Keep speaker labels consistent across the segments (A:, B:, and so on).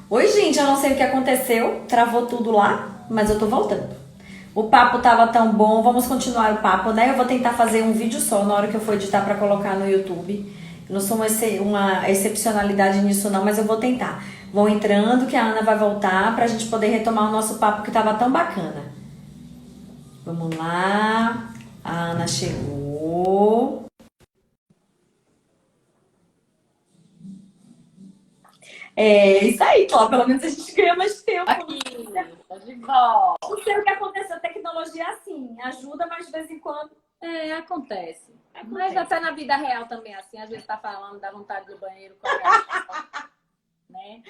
A: Oi, gente, eu não sei o que aconteceu, travou tudo lá, mas eu tô voltando. O papo tava tão bom, vamos continuar o papo, né? Eu vou tentar fazer um vídeo só na hora que eu for editar pra colocar no YouTube. Eu não sou uma excepcionalidade nisso não, mas eu vou tentar. Vão entrando que a Ana vai voltar pra gente poder retomar o nosso papo que tava tão bacana. Vamos lá. A Ana chegou. É isso aí, Cláudia. Pelo menos a gente ganha mais tempo.
B: Aqui, tá de volta.
A: Não sei o que aconteceu, a tecnologia é assim, ajuda, mas de vez em quando
B: Acontece. Mas
A: acontece.
B: até na vida real também é assim. Às vezes tá falando, dá vontade do banheiro, com a né?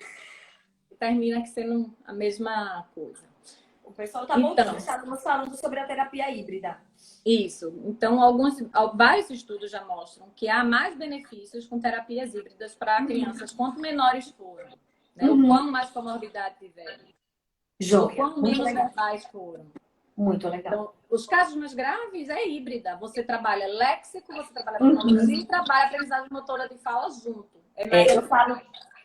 B: E termina que sendo a mesma coisa.
A: O pessoal tá voltando,
B: Então,
A: estávamos falando sobre a terapia híbrida.
B: isso. Então, vários estudos já mostram que há mais benefícios com terapias híbridas para crianças quanto menores forem. Né? O quão mais comorbidade tiverem. O
A: Joia,
B: quão
A: muito
B: menos
A: legal.
B: verbais foram.
A: Muito legal.
B: Então, os casos mais graves é híbrida. Você trabalha léxico, você trabalha fonologia e trabalha aprendizagem motora de fala junto. É mais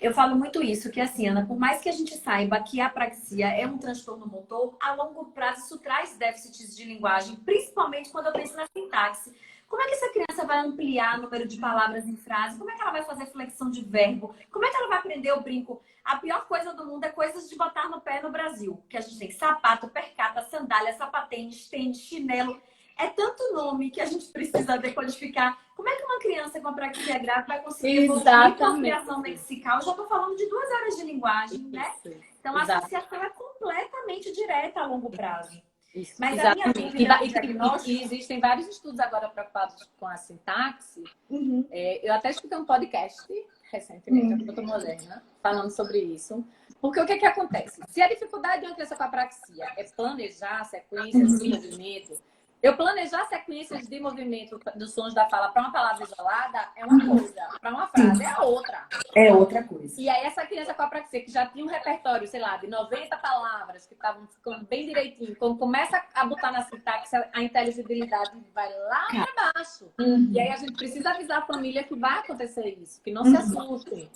A: Eu falo muito isso, que assim, Ana, por mais que a gente saiba que a apraxia é um transtorno motor, a longo prazo isso traz déficits de linguagem, principalmente quando eu penso na sintaxe. Como é que essa criança vai ampliar o número de palavras em frase? Como é que ela vai fazer flexão de verbo? Como é que ela vai aprender o brinco? A pior coisa do mundo é coisas de botar no pé no Brasil. Que a gente tem sapato, percata, sandália, sapatênis, tênis, chinelo. É tanto nome que a gente precisa decodificar. Como é que uma criança com apraxia grave vai conseguir evoluir com a
B: exatamente.
A: criação lexical? Eu já estou falando de 2 horas de linguagem, né?
B: Isso,
A: Então, a
B: exato,
A: associação é completamente direta a longo prazo.
B: isso,
A: Mas a minha
B: exatamente.
A: dúvida no
B: E
A: diagnóstico...
B: existem vários estudos agora preocupados com a sintaxe.
A: Uhum.
B: Eu até escutei um podcast recentemente, eu estou moderna, falando sobre isso. Porque o que acontece? Se a dificuldade de uma criança com apraxia é planejar sequências de movimento, eu planejar sequências de movimento dos sons da fala para uma palavra isolada é uma coisa, para uma frase é outra.
A: É outra coisa.
B: E aí essa criança com apraxia, que já tinha um repertório, sei lá, de 90 palavras, que estavam ficando bem direitinho, quando começa a botar na sintaxe, a inteligibilidade vai lá para baixo. E aí a gente precisa avisar a família que vai acontecer isso, que não se assustem.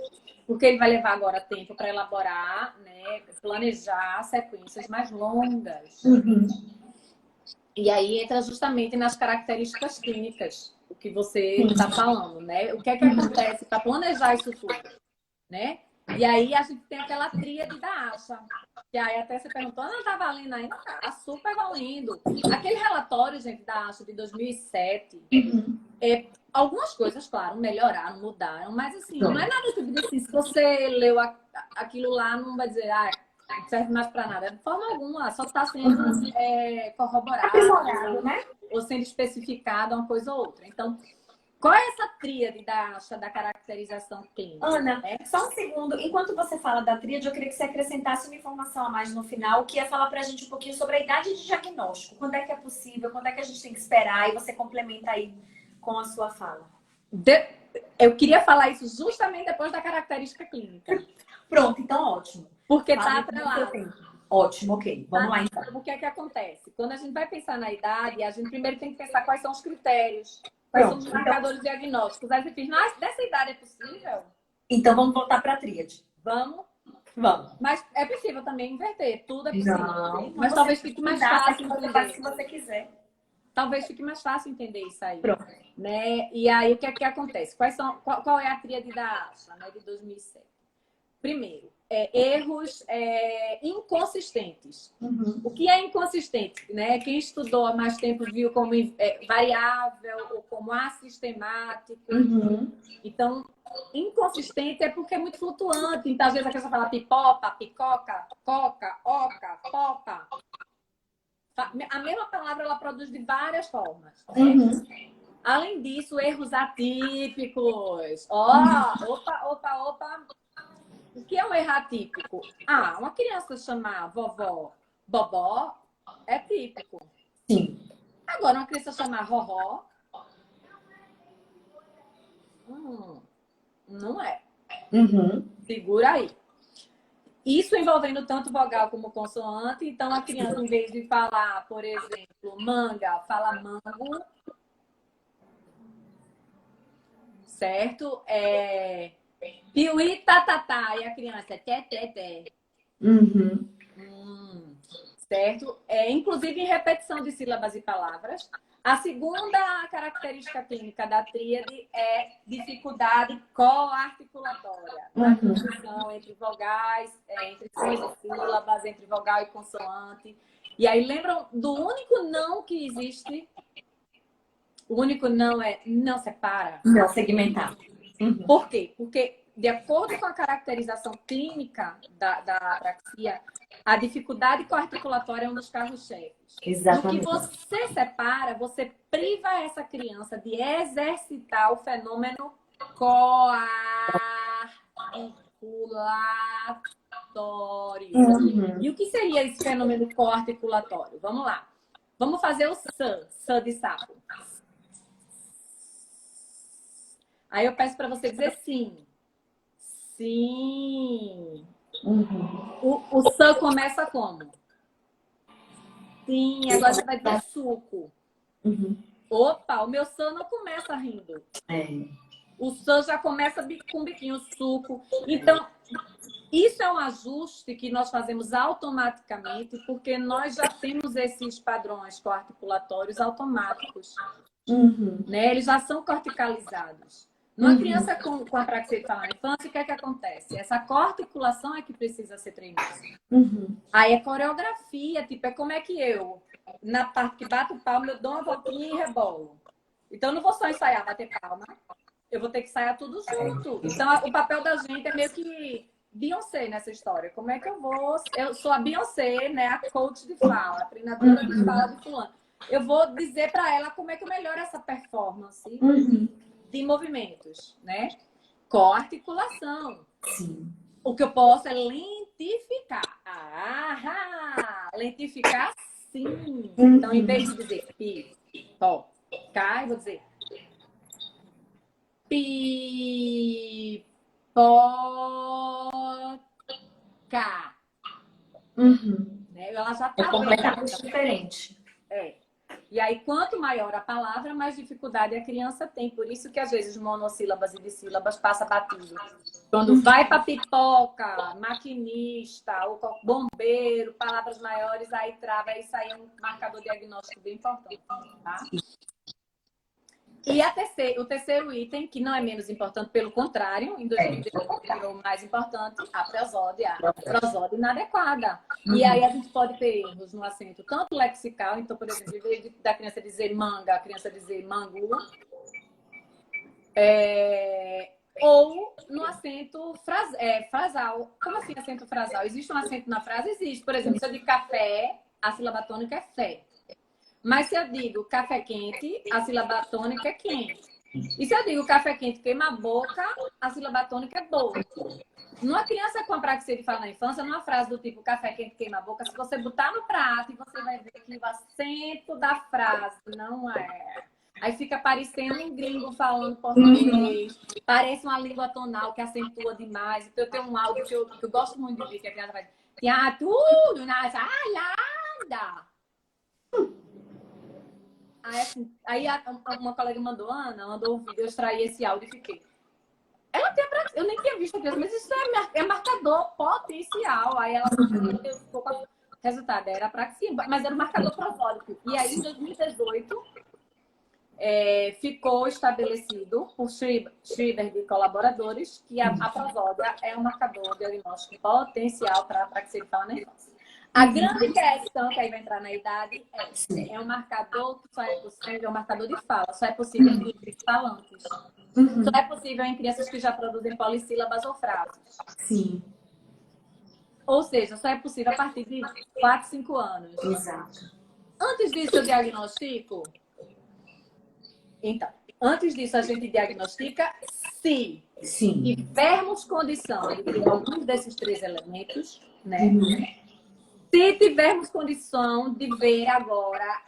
B: Porque ele vai levar agora tempo para elaborar, né, planejar sequências mais longas. E aí entra justamente nas características clínicas, o que você está falando, né? O que é que acontece para planejar isso tudo, né? E aí a gente tem aquela tríade da ASHA, que aí até você perguntou, não tá valendo ainda? Tá super valendo. Aquele relatório, gente, da ASHA de 2007, algumas coisas, claro, melhoraram, mudaram, mas assim, não é nada que eu diga assim, se você leu aquilo lá, não vai dizer, não serve mais para nada. De forma alguma, só está sendo corroborado,
A: Aprimorado, né?
B: ou sendo especificado uma coisa ou outra. Então, qual é essa tríade da caracterização clínica?
A: Ana, só um segundo. Enquanto você fala da tríade, eu queria que você acrescentasse uma informação a mais no final, que é falar pra gente um pouquinho sobre a idade de diagnóstico. Quando é que é possível? Quando é que a gente tem que esperar? E você complementa aí com a sua fala.
B: Eu queria falar isso justamente depois da característica clínica.
A: Pronto, então ótimo.
B: Porque está atrelado.
A: Ótimo, ok. Vamos lá então.
B: O que é que acontece? Quando a gente vai pensar na idade, a gente primeiro tem que pensar quais são os critérios, quais são os marcadores diagnósticos. Aí você diz, mas dessa idade é possível?
A: Então vamos voltar para a tríade.
B: Vamos. Mas é possível também inverter, tudo é possível.
A: Não,
B: mas talvez fique mais fácil entender.
A: Se você quiser.
B: Talvez fique mais fácil entender isso aí.
A: Pronto.
B: Né? E aí o que é que acontece? Qual é a tríade da ASHA, né, de 2007? Primeiro, erros inconsistentes. O que é inconsistente? Né? Quem estudou há mais tempo viu como variável ou como assistemático. Então, inconsistente é porque é muito flutuante. Então, às vezes a pessoa fala pipoca, picoca, coca, oca, popa. A mesma palavra ela produz de várias formas. Né? Além disso, erros atípicos. Opa. O que é um erro atípico? Uma criança chamar vovó bobó é típico.
A: Sim.
B: Agora, uma criança chamar vovó, não é. Segura aí. Isso envolvendo tanto vogal como consoante. Então, a criança, em vez de falar, por exemplo, manga, fala mango. Certo? Piuí, tatatá, e a criança, té, té, té.
A: Uhum.
B: Certo? Inclusive em repetição de sílabas e palavras. A segunda característica clínica da tríade é dificuldade coarticulatória. Na construção entre vogais, entre sons e sílabas, entre vogal e consoante. E aí lembram do único não que existe? O único não é não separa.
A: Não segmentar. Uhum.
B: Por quê? Porque, de acordo com a caracterização clínica da apraxia, a dificuldade coarticulatória é um dos carros-chefes.
A: Exatamente.
B: No que você separa, você priva essa criança de exercitar o fenômeno coarticulatório.
A: Uhum.
B: E o que seria esse fenômeno coarticulatório? Vamos lá. Vamos fazer o sã de sapo. Aí eu peço para você dizer sim. Sim.
A: Uhum.
B: O sã começa como? Sim, agora você vai dizer suco.
A: Uhum.
B: Opa, o meu sã não começa rindo. O sã já começa com um biquinho, suco. Então, isso é um ajuste que nós fazemos automaticamente, porque nós já temos esses padrões coarticulatórios automáticos. Né? Eles já são corticalizados. Numa criança com apraxia de falar na infância, o que é que acontece? Essa corticulação é que precisa ser treinada. Aí é coreografia, tipo, é como é que eu, na parte que bato palma, eu dou uma voltinha e rebolo. Então, eu não vou só ensaiar bater palma, eu vou ter que ensaiar tudo junto. Então, o papel da gente é meio que Beyoncé nessa história. Como é que eu vou... Eu sou a Beyoncé, né? A coach de fala, a treinadora de fala de fulano. Eu vou dizer para ela como é que eu melhoro essa performance de movimentos, né? Coarticulação.
A: Sim.
B: O que eu posso é lentificar. Lentificar, sim. Então, em vez de dizer pi, pó, cá, eu vou dizer pi, pó, cá. Né? Ela já tá
A: completamente diferente.
B: E aí, quanto maior a palavra, mais dificuldade a criança tem. Por isso que, às vezes, monossílabas e dissílabas passa batido. Quando vai para pipoca, maquinista, ou bombeiro, palavras maiores, aí trava. Isso aí é um marcador diagnóstico bem importante. Tá? E o terceiro item, que não é menos importante, pelo contrário, em 2018 virou mais importante, a prosódia inadequada. E aí a gente pode ter erros no acento, tanto lexical, então, por exemplo, em vez da criança dizer manga, a criança dizer mangu, ou no acento frasal. Como assim acento frasal? Existe um acento na frase? Existe. Por exemplo, se eu digo café, a sílaba tônica é fé. Mas se eu digo café quente, a sílaba tônica é quente. E se eu digo café quente queima a boca, a sílaba tônica é boca. Numa criança com apraxia de fala na infância, numa frase do tipo café quente queima a boca, se você botar no prato, você vai ver que o acento da frase não é. Aí fica parecendo um gringo falando português. Parece uma língua tonal que acentua demais. Então eu tenho um áudio que eu gosto muito de ver, que a criança vai dizer tudo na salada. Aí uma colega mandou um vídeo, eu extraí esse áudio e fiquei. Ela tem apraxia, eu nem tinha visto a criança, mas isso é marcador potencial. Aí ela ficou com o resultado, era apraxia, mas era um marcador prosódico. E aí, em 2018, ficou estabelecido por Schreiber e colaboradores que a prosódia é um marcador diagnóstico potencial para apraxia de fala na infância. A grande questão que aí vai entrar na idade é um marcador que só é possível, é um marcador de fala, só é possível em grupos falantes. Só é possível em crianças que já produzem polissílabas ou frases.
A: Sim.
B: Ou seja, só é possível a partir de 4, 5 anos.
A: Exato.
B: Antes disso, eu diagnostico? Então, antes disso, a gente diagnostica se tivermos condição de ter alguns desses 3 elementos, né? Se tivermos condição de ver agora,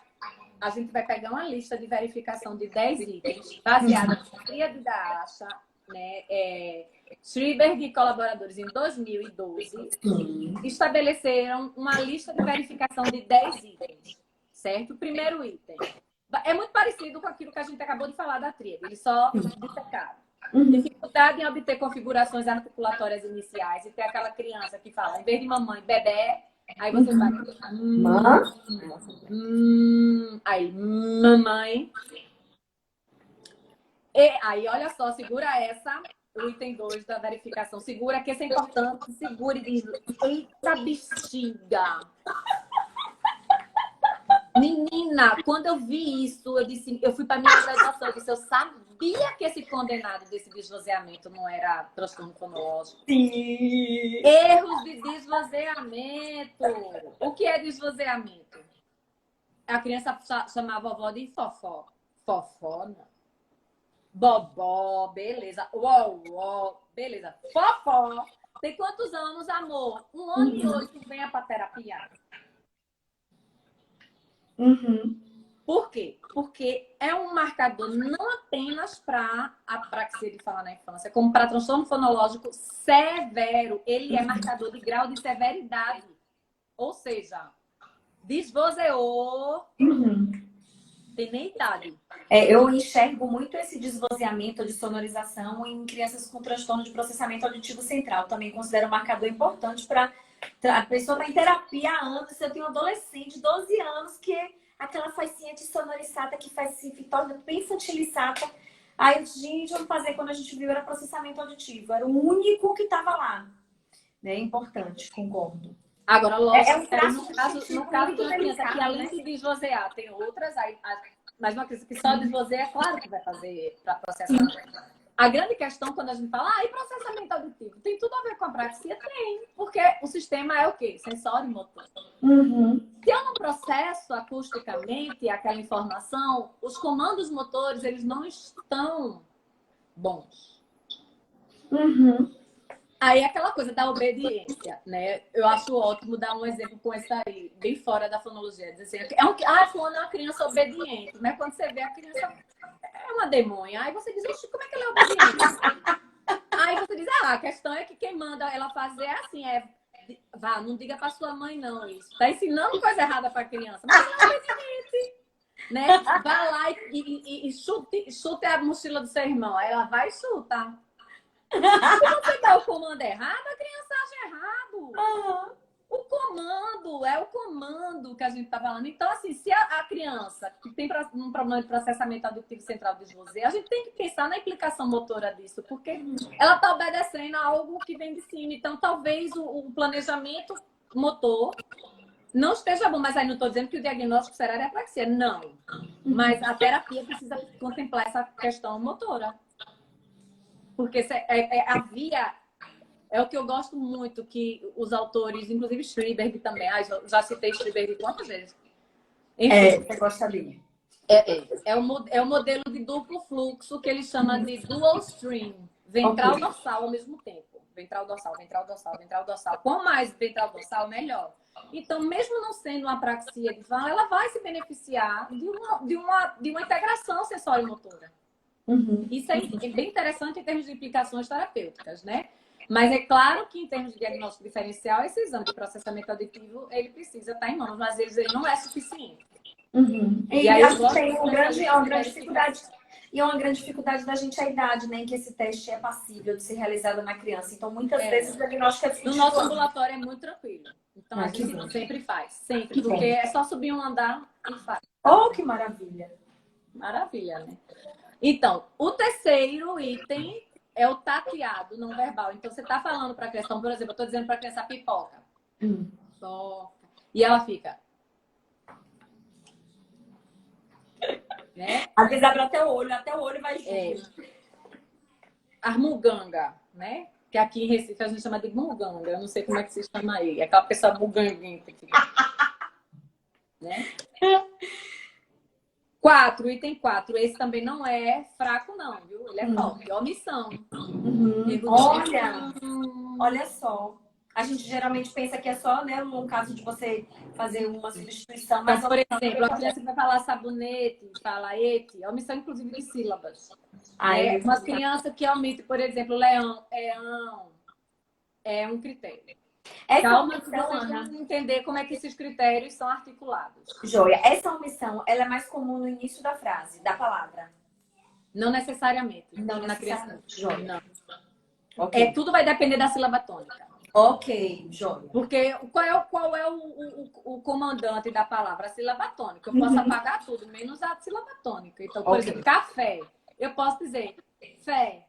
B: a gente vai pegar uma lista de verificação de 10 itens, baseada na tríade da ASHA, né? Schreiber e colaboradores, em 2012, estabeleceram uma lista de verificação de 10 itens, certo? O primeiro item é muito parecido com aquilo que a gente acabou de falar da tríade, eles só dissecaram. Dificuldade em obter configurações articulatórias iniciais. E tem aquela criança que fala, em vez de mamãe, bebê, aí você vai... aí, mamãe. E aí, olha só, segura essa, o item 2 da verificação. Segura, que isso é importante. Segura e diz, eita bexiga. Menina, quando eu vi isso, eu fui para minha graduação, eu sabia que esse condenado desse desvaziamento não era transtorno fonológico.
A: Sim.
B: Erros de desvaziamento. O que é desvaziamento? A criança chamava a vovó de fofó. Fofó, não. Bobó, beleza. Uó, beleza. Fofó. Tem quantos anos, amor? 1 ano e 8, venha para terapia. Por quê? Porque é um marcador não apenas para apraxia de falar na infância, como para transtorno fonológico severo. Ele é marcador de grau de severidade. Ou seja, desvozeou, tem nem idade.
A: Eu enxergo muito esse desvozeamento de sonorização em crianças com transtorno de processamento auditivo central. Também considero um marcador importante para a pessoa estar em terapia há anos. Eu tenho um adolescente de 12 anos que aquela facinha de sonorizada que faz se torna bem infantilizada. Aí, gente, vamos fazer quando a gente viu era processamento auditivo. Era o único que estava lá. É importante, concordo.
B: Agora, lógico,
A: no
B: caso de uma criança que além de desvozear, tem outras, mas uma criança que só desvozeia, é claro que vai fazer para processar. A grande questão quando a gente fala, e processamento auditivo? Tem tudo a ver com a apraxia? Tem, porque o sistema é o quê? Sensório e motor. Se eu não processo acusticamente aquela informação, os comandos motores, eles não estão bons. Aí é aquela coisa da obediência, né? Eu acho ótimo dar um exemplo com esse aí, bem fora da fonologia. Dizer assim, fulano é uma criança obediente, né? Quando você vê a criança é uma demônia, aí você diz, oxe, como é que ela é obediente? Aí você diz, a questão é que quem manda ela fazer assim, vá, não diga pra sua mãe não isso. Tá ensinando coisa errada pra criança, mas ela é obediente, né? Vai lá e chute a mochila do seu irmão. Aí ela vai e chuta. Se você dá o comando errado, a criança acha errado. O comando é o comando que a gente tá falando. Então, assim, se a criança que tem um problema de processamento auditivo central desvozeia, a gente tem que pensar na implicação motora disso, porque ela tá obedecendo a algo que vem de cima. Então, talvez o planejamento motor não esteja bom, mas aí não estou dizendo que o diagnóstico será de apraxia, não. Mas a terapia precisa contemplar essa questão motora. Porque a via é o que eu gosto muito, que os autores, inclusive Schreiber também, já citei Schreiber quantas vezes?
A: Enfim, você gosta dele.
B: É o modelo de duplo fluxo que ele chama de dual stream, ventral dorsal ao mesmo tempo. Ventral dorsal, ventral dorsal, ventral dorsal. Quanto mais ventral dorsal, melhor. Então, mesmo não sendo uma apraxia de fala, ela vai se beneficiar de uma integração sensório-motora. Isso é bem interessante em termos de implicações terapêuticas, né? Mas é claro que em termos de diagnóstico diferencial, esse exame de processamento auditivo, ele precisa estar em mãos, mas às vezes ele não é suficiente.
A: E aí acho que tem uma grande dificuldade. E é uma grande dificuldade da gente a idade, né? Em que esse teste é passível de ser realizado na criança. Então, muitas vezes o diagnóstico é...
B: No nosso ambulatório é muito tranquilo. Então, a gente sempre faz. Sempre. Porque é só subir um andar e faz.
A: Oh, que maravilha!
B: Maravilha, né? Então, o terceiro item é o tateado não verbal. Então, você está falando para a criança, por exemplo, eu estou dizendo para a criança pipoca. Pipoca. E ela fica... Né?
A: Às vezes abre até o olho vai junto.
B: Armuganga, né? Que aqui em Recife a gente chama de muganga. Eu não sei como é que se chama aí. É aquela pessoa muganguinha. Né? 4, item 4. Esse também não é fraco, não, viu? Ele é forte. Omissão.
A: Olha só. A gente geralmente pensa que é só, né, um caso de você fazer uma substituição. Mas,
B: por exemplo, a criança vai falar sabonete, fala ete, omissão inclusive de sílabas. Uma criança que omite, por exemplo, leão, é um critério. Calma que vocês vão entender como é que esses critérios são articulados.
A: Joia. Essa omissão, ela é mais comum no início da frase, da palavra.
B: Não necessariamente.
A: Não
B: Na criança.
A: necessariamente. Joia.
B: Não.
A: Ok.
B: Tudo vai depender da sílaba tônica.
A: Ok, joia.
B: Porque qual é o comandante da palavra? A sílaba tônica. Eu posso apagar tudo, menos a sílaba tônica. Então, por exemplo, café. Eu posso dizer fé,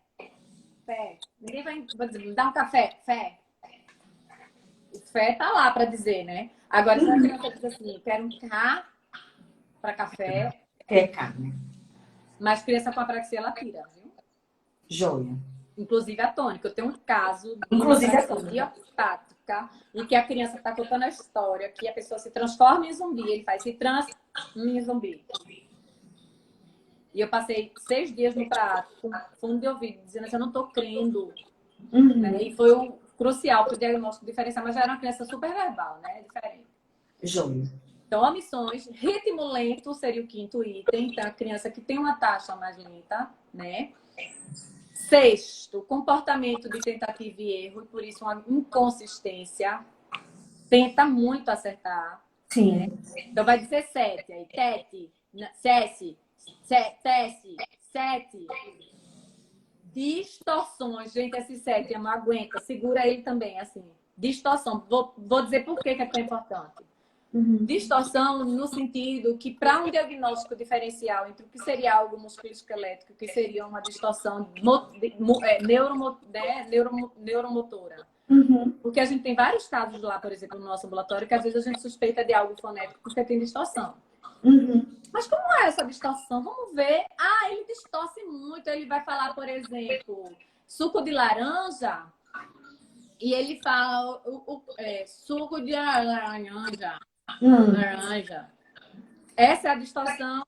B: fé. Ninguém vai dizer, me dá um café, fé. O fé tá lá para dizer, né? Agora, se a criança diz assim, quero um K para café.
A: É carne.
B: Mas criança com apraxia, ela tira, viu?
A: Joia.
B: Inclusive a tônica. Eu tenho um caso de
A: Inclusive a
B: apraxia
A: tônica.
B: idiopática em que a criança está contando a história que a pessoa se transforma em zumbi. Ele faz se transforma em zumbi. E eu passei 6 dias no prato, com fundo de ouvido, dizendo assim, eu não estou crendo. Né? E foi crucial para o diagnóstico diferencial, mas já era uma criança super verbal, né? Diferente.
A: Joia.
B: Então, omissões, ritmo lento seria o 5º item. Então, a criança que tem uma taxa mais lenta, né? 6º, comportamento de tentativa e erro, e por isso uma inconsistência. Tenta muito acertar.
A: Sim.
B: Né? Então, vai dizer 7, aí, tete, cesse, tece, 7. Distorções, gente, esse 7, eu não aguenta, segura ele também, assim. Distorção, vou dizer por que é tão importante. Distorção no sentido que, para um diagnóstico diferencial entre o que seria algo musculoesquelético, que seria uma distorção neuromotora. Porque a gente tem vários casos lá, por exemplo, no nosso ambulatório, que às vezes a gente suspeita de algo fonético porque tem distorção. Mas como é essa distorção? Vamos ver. Ele distorce muito. Ele vai falar, por exemplo, suco de laranja, e ele fala suco de laranja. Laranja. Essa é a distorção,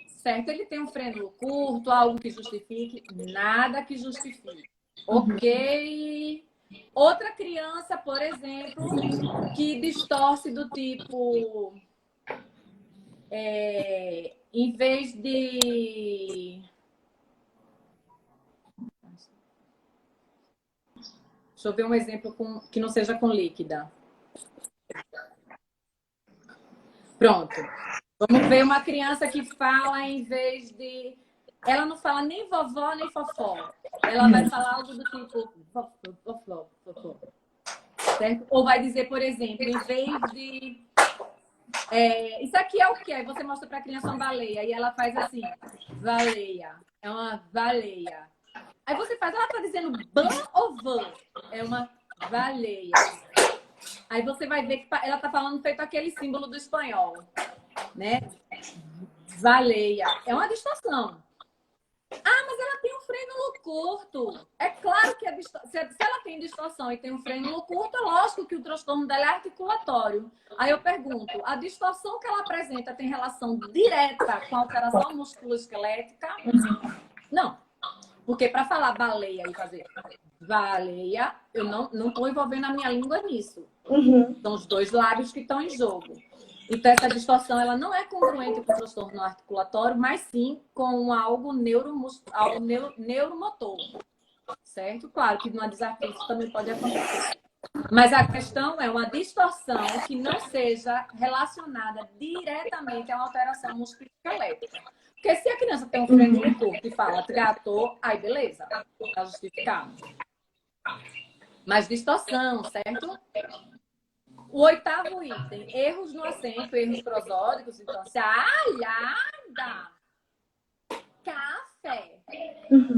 B: certo? Ele tem um freno curto, algo que justifique, nada que justifique. Ok. Outra criança, por exemplo, que distorce do tipo, em vez de... Deixa eu ver um exemplo que não seja com líquida. Pronto. Vamos ver uma criança que fala em vez de... Ela não fala nem vovó, nem fofó. Ela vai falar algo do tipo... Fofó. Certo? Ou vai dizer, por exemplo, em vez de... isso aqui é o quê? Aí você mostra para a criança uma baleia. E ela faz assim. Baleia. É uma baleia. Aí você faz, ela está dizendo ban ou van? É uma baleia. Aí você vai ver que ela está falando feito aquele símbolo do espanhol, né? Baleia. É uma distorção. Mas ela tem um frênulo curto. É claro que se ela tem distorção e tem um frênulo curto, é lógico que o transtorno dela é articulatório. Aí eu pergunto, a distorção que ela apresenta tem relação direta com a alteração musculoesquelética? Não. Porque para falar baleia e fazer baleia, eu não estou envolvendo a minha língua nisso. São os dois lábios que estão em jogo. Então, essa distorção ela não é congruente com o transtorno articulatório, mas sim com algo neuromotor. Certo? Claro que numa desartrite também pode acontecer. Mas a questão é uma distorção que não seja relacionada diretamente a uma alteração musculoesquelética. Porque se a criança tem um freno no corpo e fala trator, aí beleza, está justificado. Mas distorção, certo? O 8º item, erros no acento, erros prosódicos, então, alhada, café,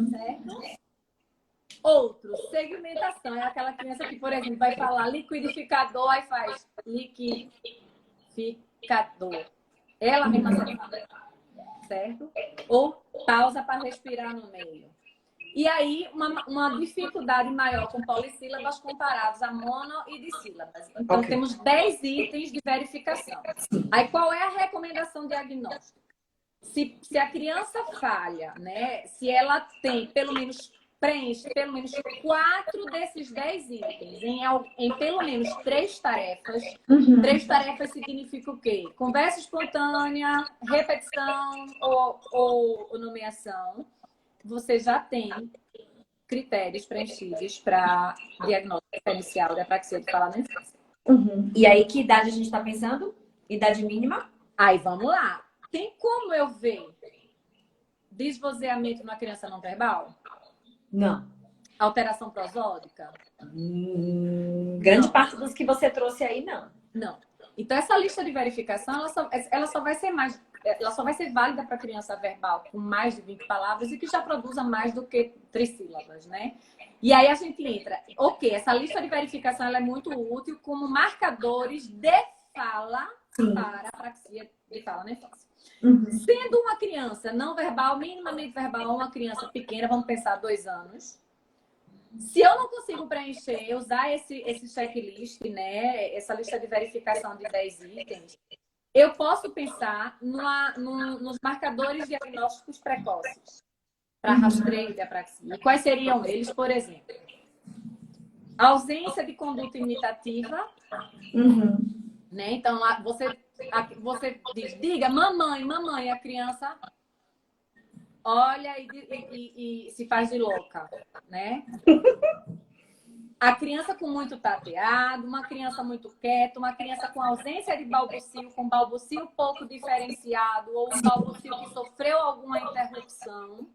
B: certo? Outro, segmentação, é aquela criança que, por exemplo, vai falar liquidificador, aí faz liquidificador. Ela mesma sabe falar, certo? Ou pausa para respirar no meio. E aí, uma dificuldade maior com polissílabas comparados a mono e dissílabas. Então, temos 10 itens de verificação. Aí, qual é a recomendação diagnóstica? Se a criança falha, né? Se ela tem preenche pelo menos 4 desses 10 itens em pelo menos 3 tarefas. 3 tarefas significa o quê? Conversa espontânea, repetição ou nomeação. Você já tem critérios preenchidos para diagnóstico diferencial da apraxia de fala na infância.
A: E aí, que idade a gente está pensando? Idade mínima?
B: Aí, vamos lá. Tem como eu ver desvozeamento na criança não verbal?
A: Não.
B: Alteração prosódica?
A: Grande parte dos que você trouxe aí, não.
B: Não. Então, essa lista de verificação, ela só vai ser válida para criança verbal com mais de 20 palavras e que já produza mais do que 3 sílabas, né? E aí a gente entra, ok, essa lista de verificação ela é muito útil como marcadores de fala para a apraxia de fala na infância. Sendo uma criança não verbal, minimamente verbal, uma criança pequena, vamos pensar 2 anos, se eu não consigo preencher, usar esse checklist, né, essa lista de verificação de 10 itens, eu posso pensar nos marcadores diagnósticos precoces para rastreio de apraxia. E quais seriam eles, por exemplo? Ausência de conduta imitativa. Né? Então, você diz, diga, mamãe, mamãe, a criança olha e se faz de louca, né? A criança com muito tateado, uma criança muito quieta, uma criança com ausência de balbucio, com balbucio pouco diferenciado, ou um balbucio que sofreu alguma interrupção.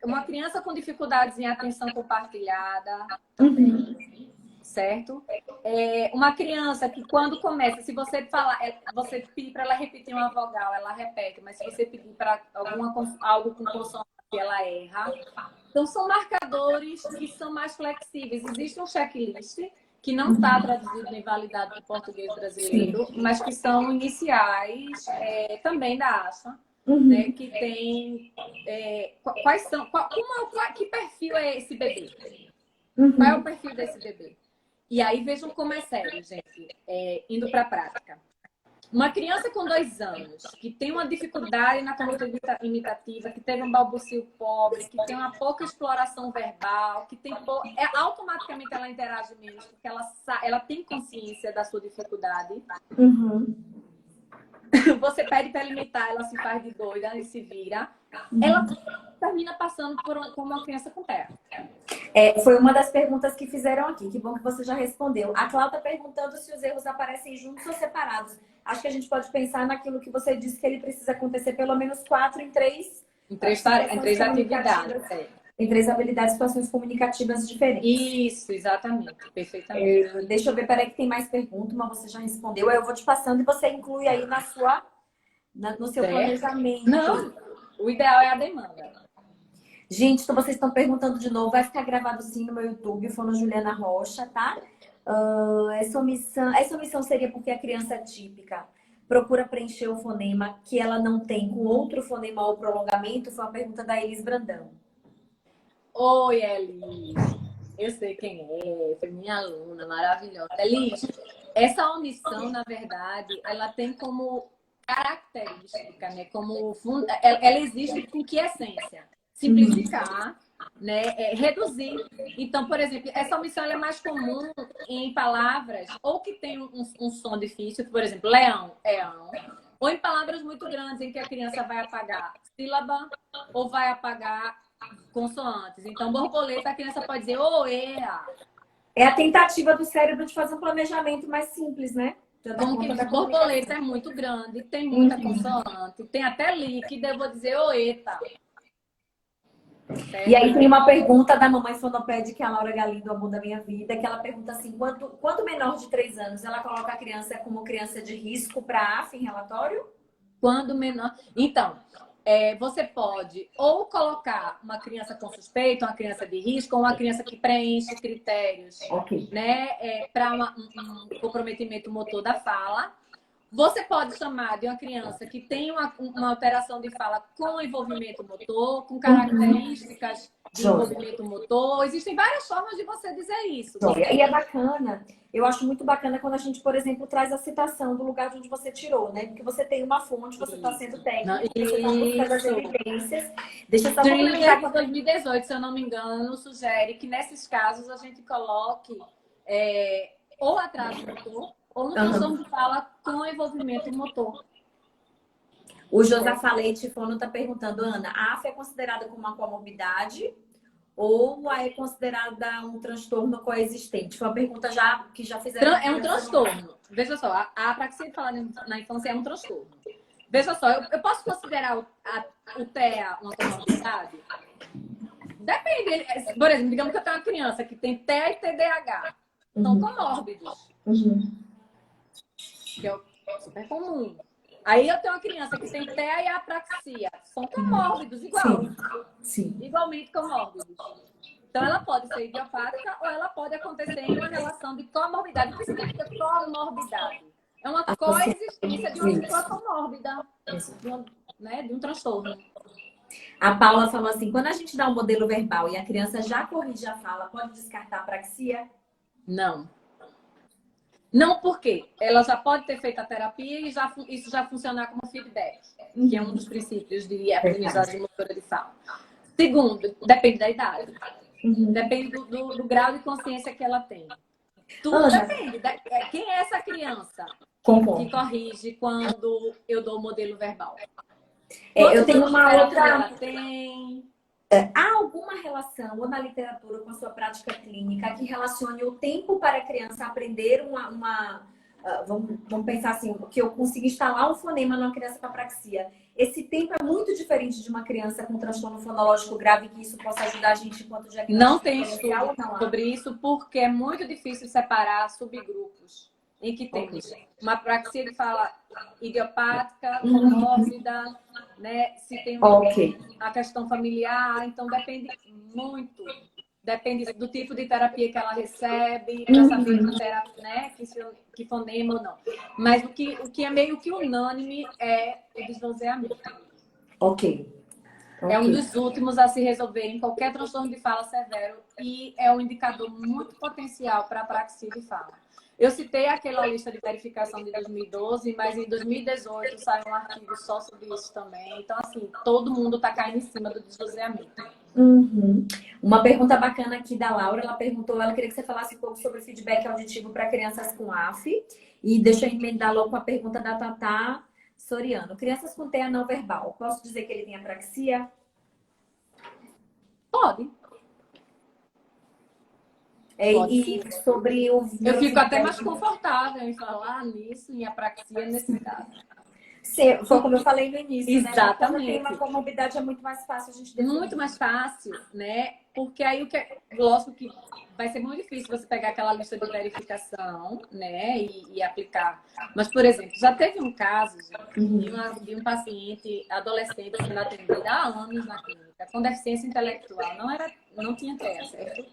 B: Uma criança com dificuldades em atenção compartilhada também. Certo? Uma criança que quando começa, se você falar, você pedir para ela repetir uma vogal, ela repete, mas se você pedir para algo com consoante, ela erra. Então, são marcadores que são mais flexíveis. Existe um checklist que não está traduzido em validade para o português brasileiro, mas que são iniciais também da ASA, né, que tem quais são, que perfil é esse bebê? Qual é o perfil desse bebê? E aí vejam como é sério, gente, indo para a prática. Uma criança com 2 anos, que tem uma dificuldade na conduta imitativa, que teve um balbucio pobre, que tem uma pouca exploração verbal, que tem automaticamente ela interage menos, porque ela tem consciência da sua dificuldade. Você pede para ela imitar, ela se faz de doida e se vira. Ela termina passando como uma criança com TEA.
A: Foi uma das perguntas que fizeram aqui. Que bom que você já respondeu. A Cláudia está perguntando se os erros aparecem juntos ou separados. Acho que a gente pode pensar naquilo que você disse, que ele precisa acontecer pelo menos 4 em 3
B: em 3 atividades.
A: Em 3 habilidades, situações comunicativas diferentes.
B: Isso, exatamente. Perfeitamente.
A: Deixa eu ver, peraí que tem mais pergunta, mas você já respondeu. Aí eu vou te passando e você inclui aí no seu planejamento.
B: Não, o ideal é a demanda.
A: Gente, então vocês estão perguntando de novo, vai ficar gravado sim no meu YouTube, Fono Juliana Rocha, tá? Essa omissão seria porque a criança típica procura preencher o fonema que ela não tem com outro fonema ou prolongamento? Foi uma pergunta da Elis Brandão.
B: Oi, Elis. Eu sei quem é, foi minha aluna maravilhosa. Elis, essa omissão, na verdade, ela tem como característica, né? Ela existe com que essência? Simplificar, né? Reduzir. Então, por exemplo, essa omissão ela é mais comum em palavras ou que tem um som difícil, por exemplo, leão, éão, ou em palavras muito grandes em que a criança vai apagar sílaba ou vai apagar consoantes. Então, borboleta, a criança pode dizer oea.
A: É a tentativa do cérebro de fazer um planejamento mais simples, né?
B: Como que borboleta é muito grande, tem muita consoante, tem até líquido, eu vou dizer oeta.
A: E aí tem uma pergunta da mamãe fonopede, que é a Laura Galindo, amor da minha vida, que ela pergunta assim, quando menor de 3 anos, ela coloca a criança como criança de risco para a AF em relatório?
B: Quando menor... Então, você pode ou colocar uma criança com suspeita, uma criança de risco, ou uma criança que preenche critérios, né, para um comprometimento motor da fala. Você pode chamar de uma criança que tem uma alteração de fala com envolvimento motor, com características de envolvimento motor. Existem várias formas de você dizer isso.
A: E é bacana, eu acho muito bacana quando a gente, por exemplo, traz a citação do lugar de onde você tirou, né? Porque você tem uma fonte, você está sendo técnico, você está buscando as evidências. Deixa eu só complementar.
B: De 2018, se eu não me engano, sugere que nesses casos a gente coloque ou atraso motor, ou no transtorno de fala com envolvimento motor.
A: O Josafá Leite Fono está perguntando, Ana, a AF é considerada como uma comorbidade ou é considerada um transtorno coexistente? Foi uma pergunta que já fizeram.
B: É um transtorno. Veja só, a apraxia de fala na infância é um transtorno. Veja só, eu posso considerar o TEA uma comorbidade? Depende. Por exemplo, digamos que eu tenho uma criança que tem TEA e TDAH. São comórbidos. Que é super comum. Aí eu tenho uma criança que tem TEA e apraxia. São comórbidos, igual.
A: Sim.
B: Igualmente comórbidos. Então, ela pode ser idiopática ou ela pode acontecer em uma relação de comorbidade. O que significa comorbidade? É uma coexistência de uma pessoa comórbida, de um transtorno.
A: A Paula falou assim, quando a gente dá um modelo verbal e a criança já corrige a fala, pode descartar a apraxia?
B: Não. Não, porque ela já pode ter feito a terapia e isso já funcionar como feedback, que é um dos princípios de aprendizagem motora de fala. Segundo, depende da idade. Depende do grau de consciência que ela tem. Tudo depende. Quem é essa criança que corrige quando eu dou o modelo verbal?
A: Eu tenho uma outra...
B: Ela tem...
A: Há alguma relação, ou na literatura, com a sua prática clínica, que relacione o tempo para a criança aprender vamos pensar assim, que eu consiga instalar um fonema numa criança com apraxia. Esse tempo é muito diferente de uma criança com transtorno fonológico grave, que isso possa ajudar a gente enquanto diagnóstico.
B: Não tem estudo sobre isso, porque é muito difícil separar subgrupos em que temos uma apraxia de fala idiopática, comórbida, né? Se tem a questão familiar, então depende muito. Depende do tipo de terapia que ela recebe, para saber que fonema ou não. Mas o que é meio que unânime é o desvozeamento. É um dos últimos a se resolver em qualquer transtorno de fala severo e é um indicador muito potencial para a apraxia de fala. Eu citei aquela lista de verificação de 2012, mas em 2018 saiu um artigo só sobre isso também. Então, assim, todo mundo está caindo em cima do desvozeamento.
A: Uma pergunta bacana aqui da Laura, ela queria que você falasse um pouco sobre feedback auditivo para crianças com AF. E deixa eu emendar logo com a pergunta da Tatá Soriano. Crianças com TEA não verbal, posso dizer que ele tem apraxia?
B: Pode.
A: E sobre o...
B: Eu fico até mais confortável em falar nisso, em apraxia, nesse caso.
A: Foi como eu falei no início,
B: exatamente.
A: Né? Quando tem uma comorbidade é muito mais fácil a gente definir.
B: Muito mais fácil, né? Porque aí lógico que vai ser muito difícil você pegar aquela lista de verificação, né? E aplicar. Mas, por exemplo, já teve um caso de um paciente adolescente sendo atendido há anos na clínica, com deficiência intelectual. Não tinha TEA, certo?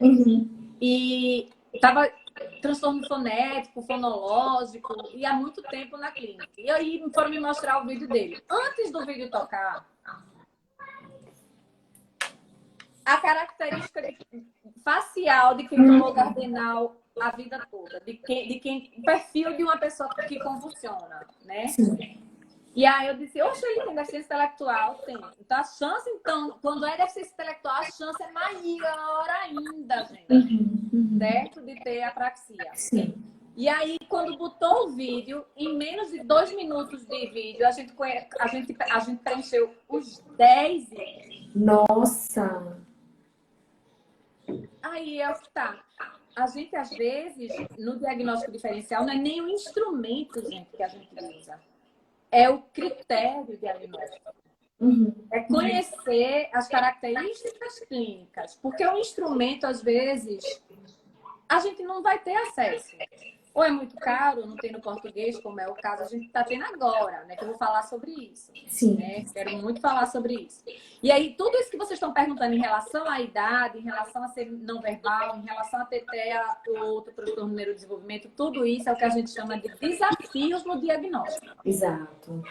B: E estava transtorno fonético, fonológico, e há muito tempo na clínica. E aí foram me mostrar o vídeo dele. Antes do vídeo tocar, a característica facial de quem tomou Gardenal a vida toda, o perfil de uma pessoa que convulsiona, né?
A: Sim.
B: E aí eu disse, oxe, ele tem deficiência intelectual? Tem. Então a chance, quando é deficiência intelectual, a chance é maior ainda, gente. Certo? De ter apraxia.
A: Sim.
B: E aí, quando botou o vídeo, em menos de 2 minutos de vídeo, a gente preencheu os 10 itens.
A: Nossa!
B: Aí é o que tá. A gente, às vezes, no diagnóstico diferencial, não é nem o instrumento, gente, que a gente usa. É o critério diagnóstico. É conhecer as características clínicas. Porque o instrumento, às vezes, a gente não vai ter acesso. Ou é muito caro, não tem no português, como é o caso, a gente está tendo agora, né? Que eu vou falar sobre isso.
A: Sim.
B: Né? Quero muito falar sobre isso. E aí, tudo isso que vocês estão perguntando em relação à idade, em relação a ser não verbal, em relação a ter TEA ou outro transtorno do neurodesenvolvimento, tudo isso é o que a gente chama de desafios no diagnóstico.
A: Exato.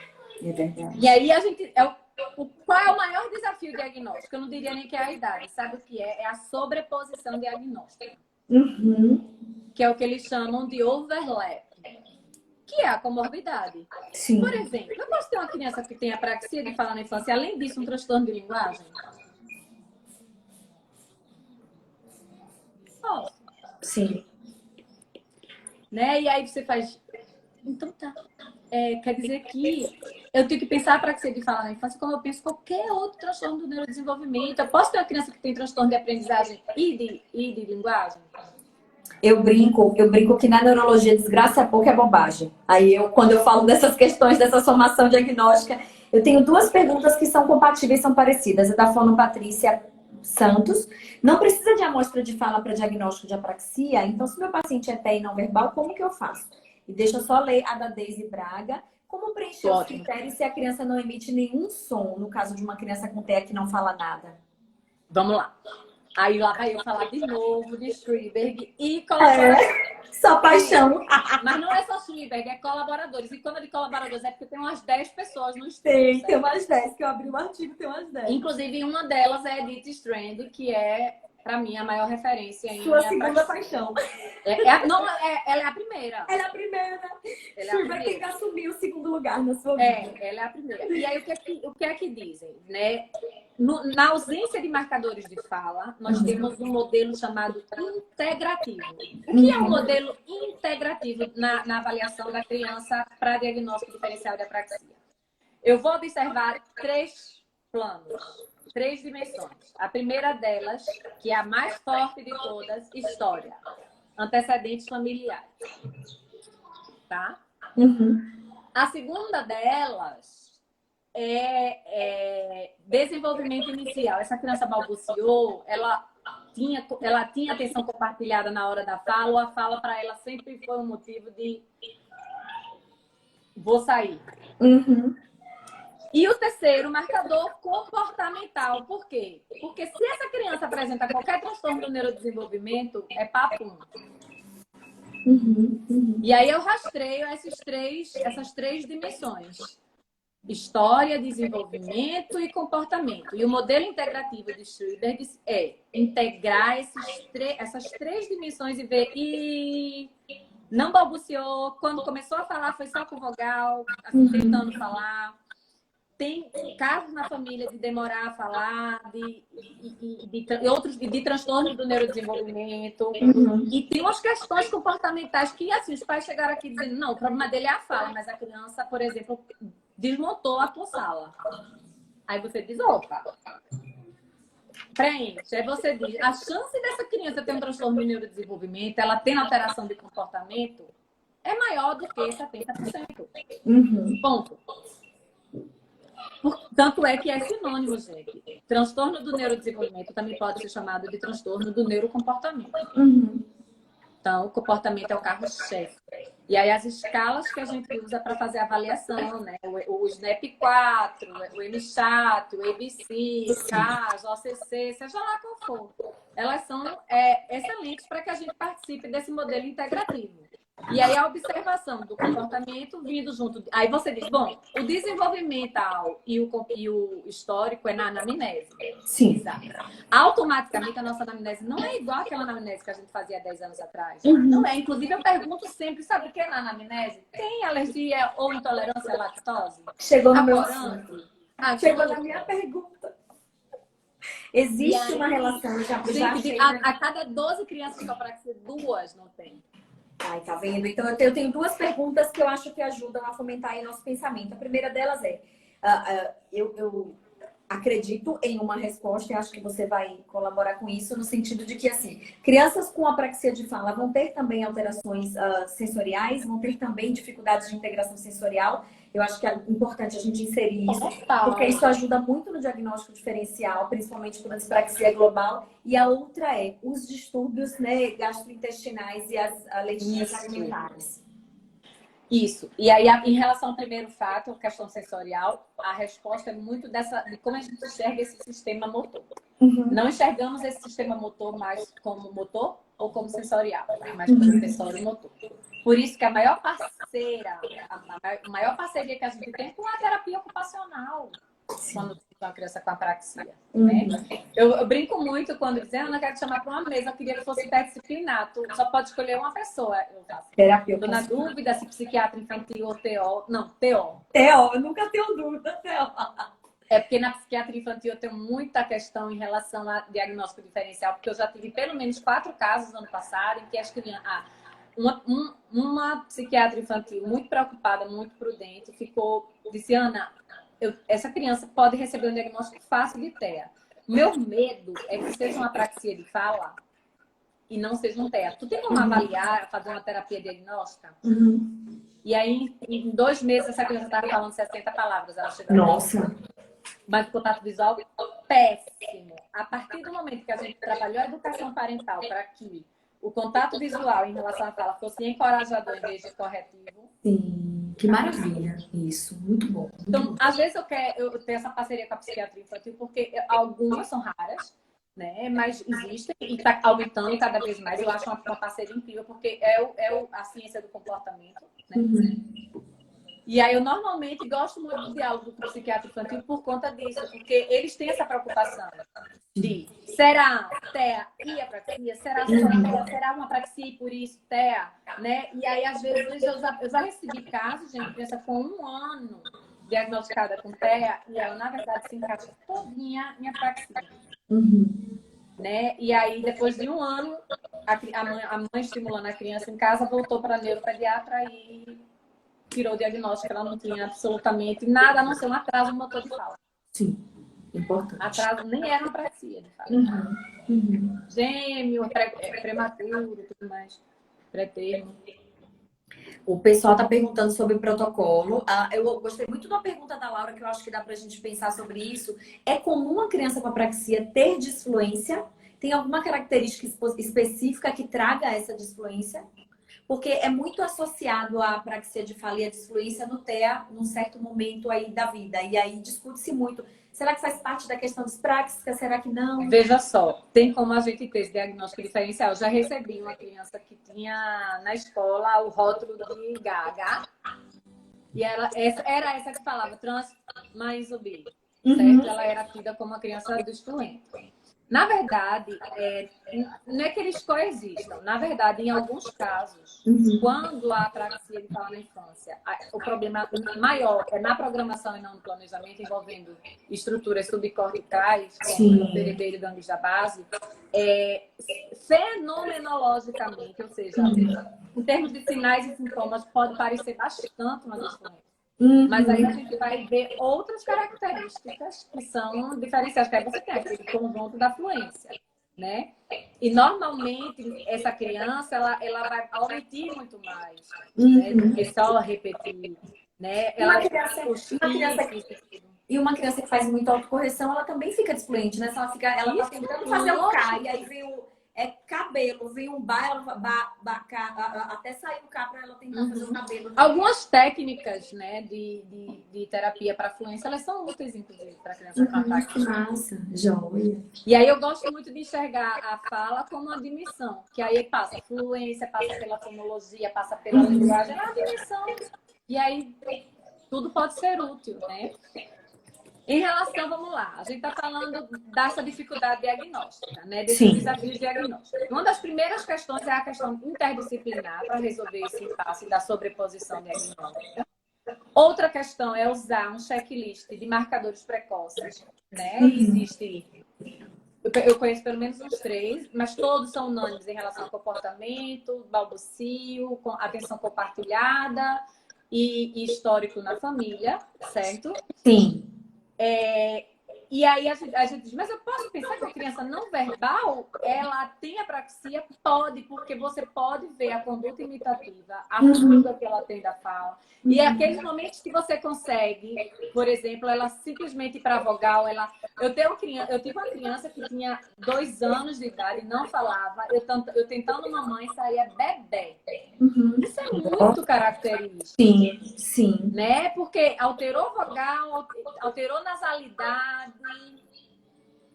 A: É verdade.
B: E aí, a gente... Qual é o maior desafio diagnóstico? Eu não diria nem que é a idade. Sabe o que é? É a sobreposição diagnóstica. Que é o que eles chamam de overlap, que é a comorbidade.
A: Sim.
B: Por exemplo, eu posso ter uma criança que tem apraxia de fala na infância, além disso, um transtorno de linguagem? Posso.
A: Sim.
B: Né? E aí você faz... Então tá. Quer dizer que eu tenho que pensar a apraxia de fala na infância como eu penso qualquer outro transtorno do neurodesenvolvimento. Eu posso ter uma criança que tem transtorno de aprendizagem e de linguagem?
A: Eu brinco que na neurologia desgraça é pouco é bobagem. Aí quando eu falo dessas questões, dessa somação diagnóstica, eu tenho duas perguntas que são compatíveis, são parecidas. É da fono Patrícia Santos. Não precisa de amostra de fala para diagnóstico de apraxia? Então, se meu paciente é TEA e não verbal, como que eu faço? E deixa eu só ler a da Deise Braga. Como preencher os
B: Ótimo.
A: critérios se a criança não emite nenhum som, no caso de uma criança com TEA que não fala nada?
B: Vamos lá. Aí lá vai eu falar de novo de Schreiber e colaboradores.
A: Só paixão.
B: Mas não é só Schreiber, é colaboradores. E quando é de colaboradores é porque tem umas 10 pessoas no estudo.
A: Tem umas 10, que eu abri o artigo, tem umas 10.
B: Inclusive, uma delas é a Edith Strand, que é, para mim, a maior referência em
A: Sua segunda paixão.
B: Ela é a primeira.
A: Ela é a primeira. Schreiber tem que assumir o segundo lugar na sua vida.
B: Ela é a primeira. E aí, o que é que dizem, né? Na ausência de marcadores de fala, nós temos um modelo chamado integrativo. O que é um modelo integrativo na avaliação da criança para diagnóstico diferencial de apraxia? Eu vou observar 3 planos, 3 dimensões. A primeira delas, que é a mais forte de todas, história. Antecedentes familiares. Tá? A segunda delas é desenvolvimento inicial. Essa criança balbuciou, ela tinha atenção compartilhada na hora da fala, ou a fala para ela sempre foi um motivo de vou sair. E o terceiro, marcador comportamental. Por quê? Porque se essa criança apresenta qualquer transtorno do neurodesenvolvimento, é papo. E aí eu rastreio essas 3 dimensões. História, desenvolvimento e comportamento. E o modelo integrativo de Schreiber é integrar essas 3 dimensões e ver... E não balbuciou. Quando começou a falar, foi só com vogal, assim, tentando falar. Tem casos na família de demorar a falar, de transtornos do neurodesenvolvimento. E tem umas questões comportamentais que, assim, os pais chegaram aqui dizendo, não, o problema dele é a fala, mas a criança, por exemplo, desmontou a tua sala. Aí você diz, opa, preenche. Aí você diz, a chance dessa criança ter um transtorno de neurodesenvolvimento, ela tem alteração de comportamento, é maior do que 70%. Ponto. Tanto é que é sinônimo, gente. Transtorno do neurodesenvolvimento também pode ser chamado de transtorno do neurocomportamento. Então, o comportamento é o carro-chefe. E aí, as escalas que a gente usa para fazer a avaliação, né? O SNAP-4, o MCHAT, o ABC, CAS, OCC, seja lá qual for. Elas são excelentes para que a gente participe desse modelo integrativo. E aí, a observação do comportamento vindo junto. Aí você diz, bom, o desenvolvimental e o histórico é na anamnese.
A: Sim.
B: Automaticamente, a nossa anamnese não é igual àquela anamnese que a gente fazia 10 anos atrás. Não é. Inclusive, eu pergunto sempre, sabe o que é na anamnese? Tem alergia ou intolerância à lactose?
A: Chegou no meu
B: Corante?
A: Chegou na minha pergunta. Existe uma relação, já
B: Gente, a cada 12 crianças com apraxia, 2 não tem.
A: Ai, tá vendo? Então, eu tenho 2 perguntas que eu acho que ajudam a fomentar aí nosso pensamento. A primeira delas é, eu acredito em uma resposta e acho que você vai colaborar com isso, no sentido de que, assim, crianças com apraxia de fala vão ter também alterações sensoriais, vão ter também dificuldades de integração sensorial. Eu acho que é importante a gente inserir isso, porque isso ajuda muito no diagnóstico diferencial, principalmente com a dispraxia global. E a outra é os distúrbios, né, gastrointestinais e as alergias alimentares.
B: Isso. E aí, em relação ao primeiro fato, a questão sensorial, a resposta é muito de como a gente enxerga esse sistema motor. Não enxergamos esse sistema motor mais como motor ou como sensorial, mas como sensório motor. Por isso que a maior parceria que a gente tem é a terapia ocupacional. Quando tem uma criança com apraxia. Né? Eu brinco muito quando dizem, eu não quero te chamar para uma mesa, eu queria que fosse interdisciplinar. Tu só pode escolher uma pessoa. Eu faço. Estou na dúvida se psiquiatra infantil ou TO. Não, TO.
A: TO, eu nunca tenho dúvida, TO.
B: É porque na psiquiatria infantil eu tenho muita questão em relação a diagnóstico diferencial, porque eu já tive pelo menos 4 casos no ano passado em que as crianças... Uma psiquiatra infantil muito preocupada, muito prudente, disse, Ana, essa criança pode receber um diagnóstico fácil de TEA. Meu medo é que seja uma apraxia de fala e não seja um TEA. Tu tem como avaliar, fazer uma terapia diagnóstica?
A: Uhum.
B: E aí, em 2 meses, essa criança estava falando 60 palavras. Ela chegou
A: Nossa.
B: mas o contato visual, péssimo. A partir do momento que a gente trabalhou a educação parental para que o contato visual em relação à fala fosse encorajador em vez de corretivo.
A: Sim, que maravilha. Isso, muito bom. Muito
B: Então,
A: bom.
B: às vezes eu tenho essa parceria com a psiquiatria infantil, porque algumas são raras, né? Mas existem e está aumentando cada vez mais. Eu acho uma parceria incrível, porque a ciência do comportamento, né?
A: Uhum.
B: E aí eu normalmente gosto muito do diálogo com o psiquiatra infantil por conta disso, porque eles têm essa preocupação de será TEA e apraxia? Será só TEA? Será uma apraxia e por isso TEA? Né? E aí, às vezes, eu já recebi casos de criança com 1 ano diagnosticada com TEA e ela, na verdade, se encaixa todinha em apraxia.
A: Uhum.
B: Né? E aí, depois de 1 ano, a mãe estimulando a criança em casa voltou para a neuropediatra e tirou o diagnóstico, ela não tinha absolutamente nada, a não ser um atraso no motor de fala.
A: Sim, importante.
B: Atraso nem era uma apraxia, de fato.
A: Uhum. Uhum.
B: Gêmeo, prematuro, tudo mais, pré-termo.
A: O pessoal está perguntando sobre o protocolo. Eu gostei muito da pergunta da Laura, que eu acho que dá para a gente pensar sobre isso. É comum a criança com apraxia ter disfluência? Tem alguma característica específica que traga essa disfluência? Porque é muito associado à apraxia de fala e a disfluência no TEA num certo momento aí da vida. E aí discute-se muito. Será que faz parte da questão dispraxica? Será que não?
B: Veja só, tem como a gente ter esse diagnóstico diferencial. Eu já recebi uma criança que tinha na escola o rótulo de GAH. E era essa que falava trans mais B, certo? Ela era tida como uma criança disfluente. Na verdade, não é que eles coexistam. Na verdade, em alguns casos, quando há apraxia de fala na infância, o problema maior é na programação e não no planejamento, envolvendo estruturas subcorticais, como o cerebelo e gânglios da base, fenomenologicamente, ou seja, em termos de sinais e sintomas, pode parecer bastante uma disfluência. Mas aí a gente vai ver outras características que são diferenciais, que aí você tem aquele conjunto da fluência, né? E normalmente essa criança ela vai omitir muito mais, né? Do que só repetir, né?
A: E uma criança que faz muita autocorreção, ela também fica disfluente, né? Se ela tá tentando fazer o K e aí vem o cabelo, vem um bar, até sair o K para ela tentar fazer o cabelo.
B: Algumas técnicas, né, de terapia para fluência, elas são úteis, inclusive, para a criança com ataque.
A: Massa, joia.
B: E aí eu gosto muito de enxergar a fala como uma dimensão, que aí passa fluência, passa pela fonologia, passa pela linguagem, é uma dimensão. E aí tudo pode ser útil, né? Em relação, vamos lá, a gente está falando dessa dificuldade diagnóstica, né? Desse desafio diagnóstico. Uma das primeiras questões é a questão interdisciplinar para resolver esse impasse da sobreposição diagnóstica. Outra questão é usar um checklist de marcadores precoces, né? Existe, eu conheço pelo menos uns 3, mas todos são unânimes em relação ao comportamento, balbucio, atenção compartilhada e histórico na família, certo?
A: Sim.
B: E aí a gente diz, mas eu posso pensar que a criança não verbal, ela tem apraxia? Pode, porque você pode ver a conduta imitativa, a fuga que ela tem da fala. E é aqueles momentos que você consegue, por exemplo, ela simplesmente ir para a vogal, eu tive uma criança que tinha 2 anos de idade, não falava, eu tentando mamãe, saía bebê. Isso é muito característico.
A: Sim, sim.
B: Né? Porque alterou vogal, alterou nasalidade,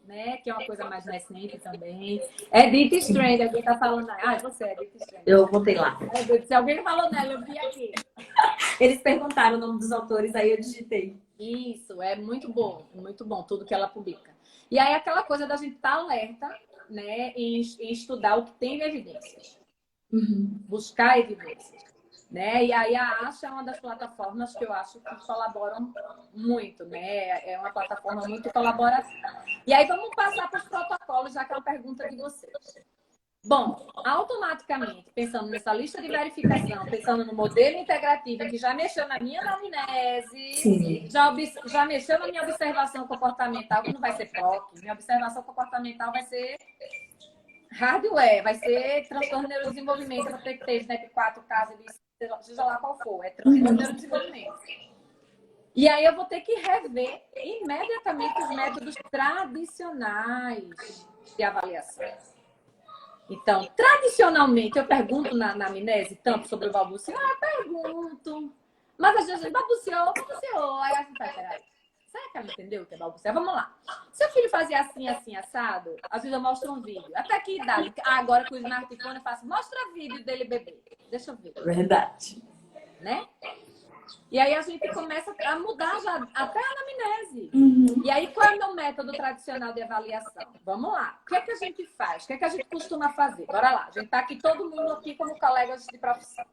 B: né? Que é uma coisa mais recente também. Edith Strand, alguém tá falando. Ah, você é Edith Strand.
A: Eu botei lá.
B: Se alguém falou nela, eu vi aqui.
A: Eles perguntaram o nome dos autores, aí eu digitei.
B: Isso, é muito bom tudo que ela publica. E aí aquela coisa da gente estar alerta, né? Em estudar o que tem de evidências. Buscar evidências. Né? E aí a Asha é uma das plataformas que eu acho que colaboram muito, né? É uma plataforma muito colaborativa. E aí vamos passar para os protocolos, já que é uma pergunta de vocês. Bom, automaticamente, pensando nessa lista de verificação, pensando no modelo integrativo, que já mexeu na minha anamnese, já mexeu na minha observação comportamental, que não vai ser POC, minha observação comportamental vai ser Hardware, vai ser transtorno de neurodesenvolvimento, eu vou ter que ter SNAP-4, caso de seja lá qual for, é transtorno de neurodesenvolvimento. E aí eu vou ter que rever imediatamente os métodos tradicionais de avaliação. Então, tradicionalmente, eu pergunto na amnese tanto sobre o balbuciar, pergunto. Mas às vezes, balbuciou. Aí a gente vai, peraí. Será que ela entendeu o que é balbuciar? Vamos lá. Seu filho fazia assim, assim, assado, às vezes eu mostro um vídeo. Até que idade? Agora com o smartphone eu faço, mostra vídeo dele bebê. Deixa eu ver.
A: Verdade.
B: Né? E aí a gente começa a mudar já até a anamnese. E aí qual é o meu método tradicional de avaliação? Vamos lá. O que é que a gente faz? O que é que a gente costuma fazer? Bora lá. A gente tá aqui, todo mundo aqui como colegas de profissão.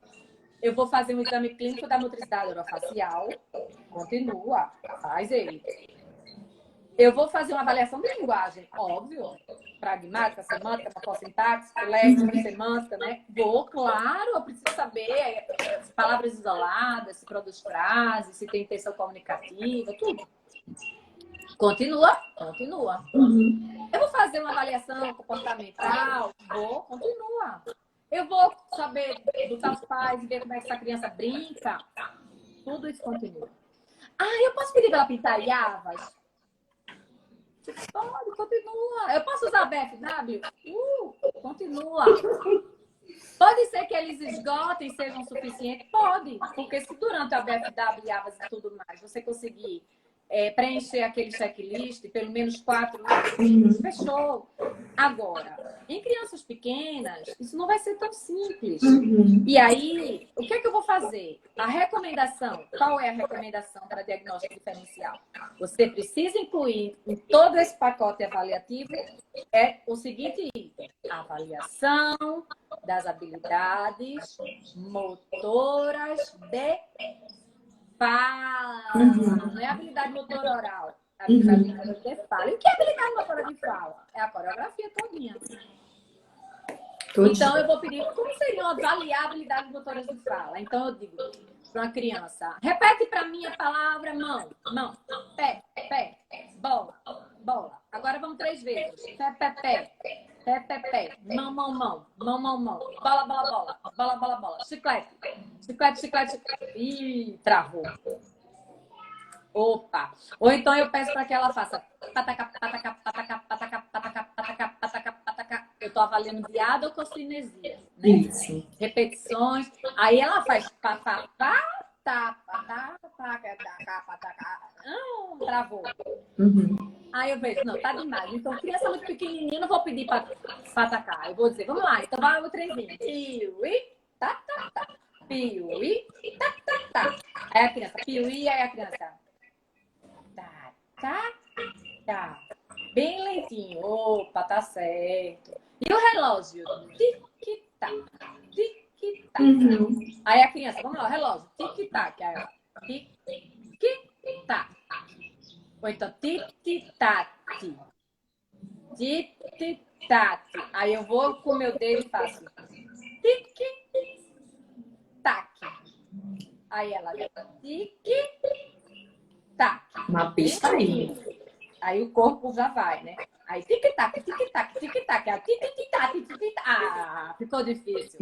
B: Eu vou fazer um exame clínico da motricidade orofacial. Continua. Faz ele. Eu vou fazer uma avaliação de linguagem, óbvio. Pragmática, semântica, morfossintaxe, léxica, semântica, né? Vou, claro, eu preciso saber palavras isoladas, se produz frases, se tem intenção comunicativa, tudo. Continua. Eu vou fazer uma avaliação comportamental, continua. Eu vou saber botar os pais e ver como é que essa criança brinca. Tudo isso continua. Eu posso pedir para ela pintar Iavas? Pode, continua. Eu posso usar BFW? Continua. Pode ser que eles esgotem, sejam suficientes? Pode. Porque se durante a BFW, Iavas e tudo mais, você conseguir preencher aquele checklist, pelo menos 4 itens, fechou. Agora, em crianças pequenas, isso não vai ser tão simples. E aí, o que é que eu vou fazer? A recomendação, qual é a recomendação para diagnóstico diferencial? Você precisa incluir em todo esse pacote avaliativo o seguinte item: avaliação das habilidades motoras de fala. Não é habilidade motora oral. É habilidade motora de fala. E o que é habilidade motora de fala? É a coreografia todinha. Então, eu vou pedir como seriam avaliar habilidades motoras de fala. Então, eu digo para uma criança: repete para mim a palavra mão, pé, bola, bola. Agora vamos 3 vezes. Pé, mão, bola, chiclete. Ih, travou. Opa! Ou então eu peço para que ela faça pataca. Eu estou avaliando diada ou cocinesia, né?
A: Isso.
B: Repetições. Aí ela faz travou. Aí eu vejo, não, tá demais. Então, criança muito pequenininha, não vou pedir para atacar. Eu vou dizer, vamos lá, então vai o trezinho. Piuí, tá. Piuí, tá. Aí a criança, piuí, aí a criança. Tá. Bem lentinho. Opa, tá certo. E o relógio? Tic-tac. Aí a criança, vamos lá, o relógio. Tic-tac. Aí ela, tic-tac. Ou então, tic-tac. Tic-tac. Aí eu vou com o meu dedo e faço tic-tac. Aí ela, tic-tac.
A: Uma pista aí.
B: Aí o corpo já vai, né? Aí tic-tac. Ficou difícil.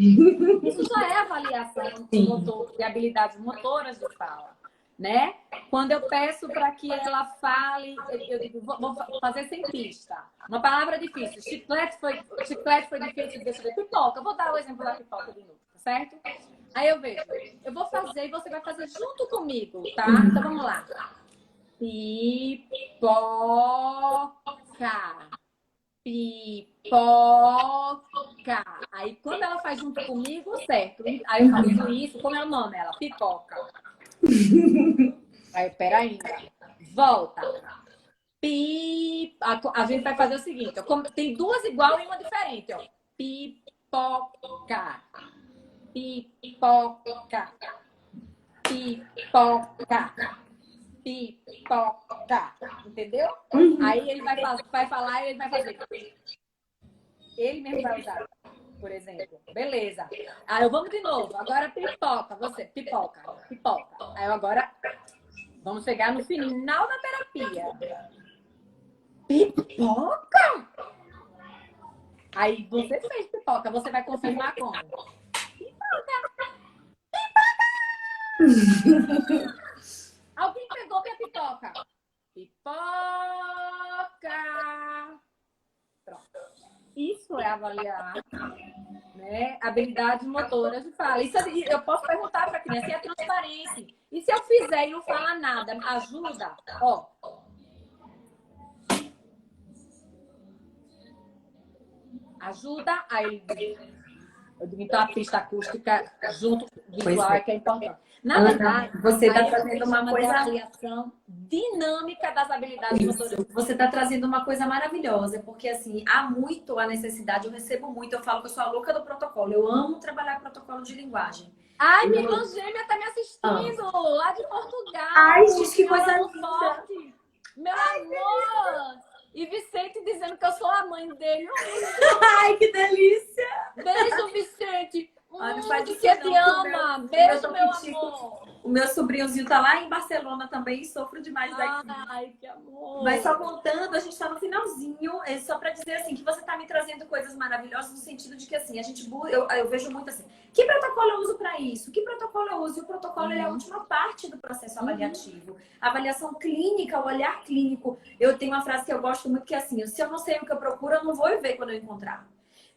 B: Isso já é avaliação de habilidades motoras de fala, né? Quando eu peço para que ela fale, eu digo, vou fazer sem pista. Uma palavra difícil. Chiclete foi difícil, deixa eu ver. Pipoca. Eu vou dar o exemplo da pipoca de novo, certo? Aí eu vejo, eu vou fazer e você vai fazer junto comigo, tá? Então vamos lá. Pipoca. Aí quando ela faz junto comigo, certo. Aí eu faço isso, como é o nome? Ela, pipoca. Aí, peraí. Volta. A gente vai fazer o seguinte, ó. Tem 2 igual e uma diferente, ó. Pipoca. Entendeu? Aí ele vai falar e ele vai fazer. Ele mesmo vai usar, por exemplo. Beleza. Aí vamos de novo. Agora pipoca. Você, pipoca. Aí agora vamos chegar no final da terapia. Pipoca? Aí você fez pipoca, você vai confirmar como? Alguém pegou minha pipoca? Pipoca! Pronto. Isso é avaliar, né, habilidades motoras de fala. Isso eu posso perguntar para a criança, e é transparente. E se eu fizer e não falar nada, ajuda? Ó. Ajuda, aí eu digo, então a pista acústica junto visual é que é importante. Na verdade,
A: você está trazendo uma coisa...
B: avaliação dinâmica das habilidades motoras.
A: Você está trazendo uma coisa maravilhosa, porque assim, há muito a necessidade, eu recebo muito, eu falo que eu sou a louca do protocolo, eu amo trabalhar protocolo de linguagem.
B: Ai, minha irmã gêmea está me assistindo, lá de Portugal.
A: Ai, gente, que coisa
B: forte. Meu amor! E Vicente dizendo que eu sou a mãe dele.
A: Ai, que delícia!
B: Beijo, Vicente!
A: Que
B: te ama! Beijo, meu amor!
A: O meu sobrinhozinho tá lá em Barcelona também, sofro demais daqui.
B: Ai, que amor!
A: Mas só contando, a gente tá no finalzinho, é só pra dizer assim, que você tá me trazendo coisas maravilhosas no sentido de que assim, eu vejo muito assim, que protocolo eu uso pra isso? Que protocolo eu uso? E o protocolo ele é a última parte do processo avaliativo. A avaliação clínica, o olhar clínico. Eu tenho uma frase que eu gosto muito que é assim, se eu não sei o que eu procuro, eu não vou ver quando eu encontrar.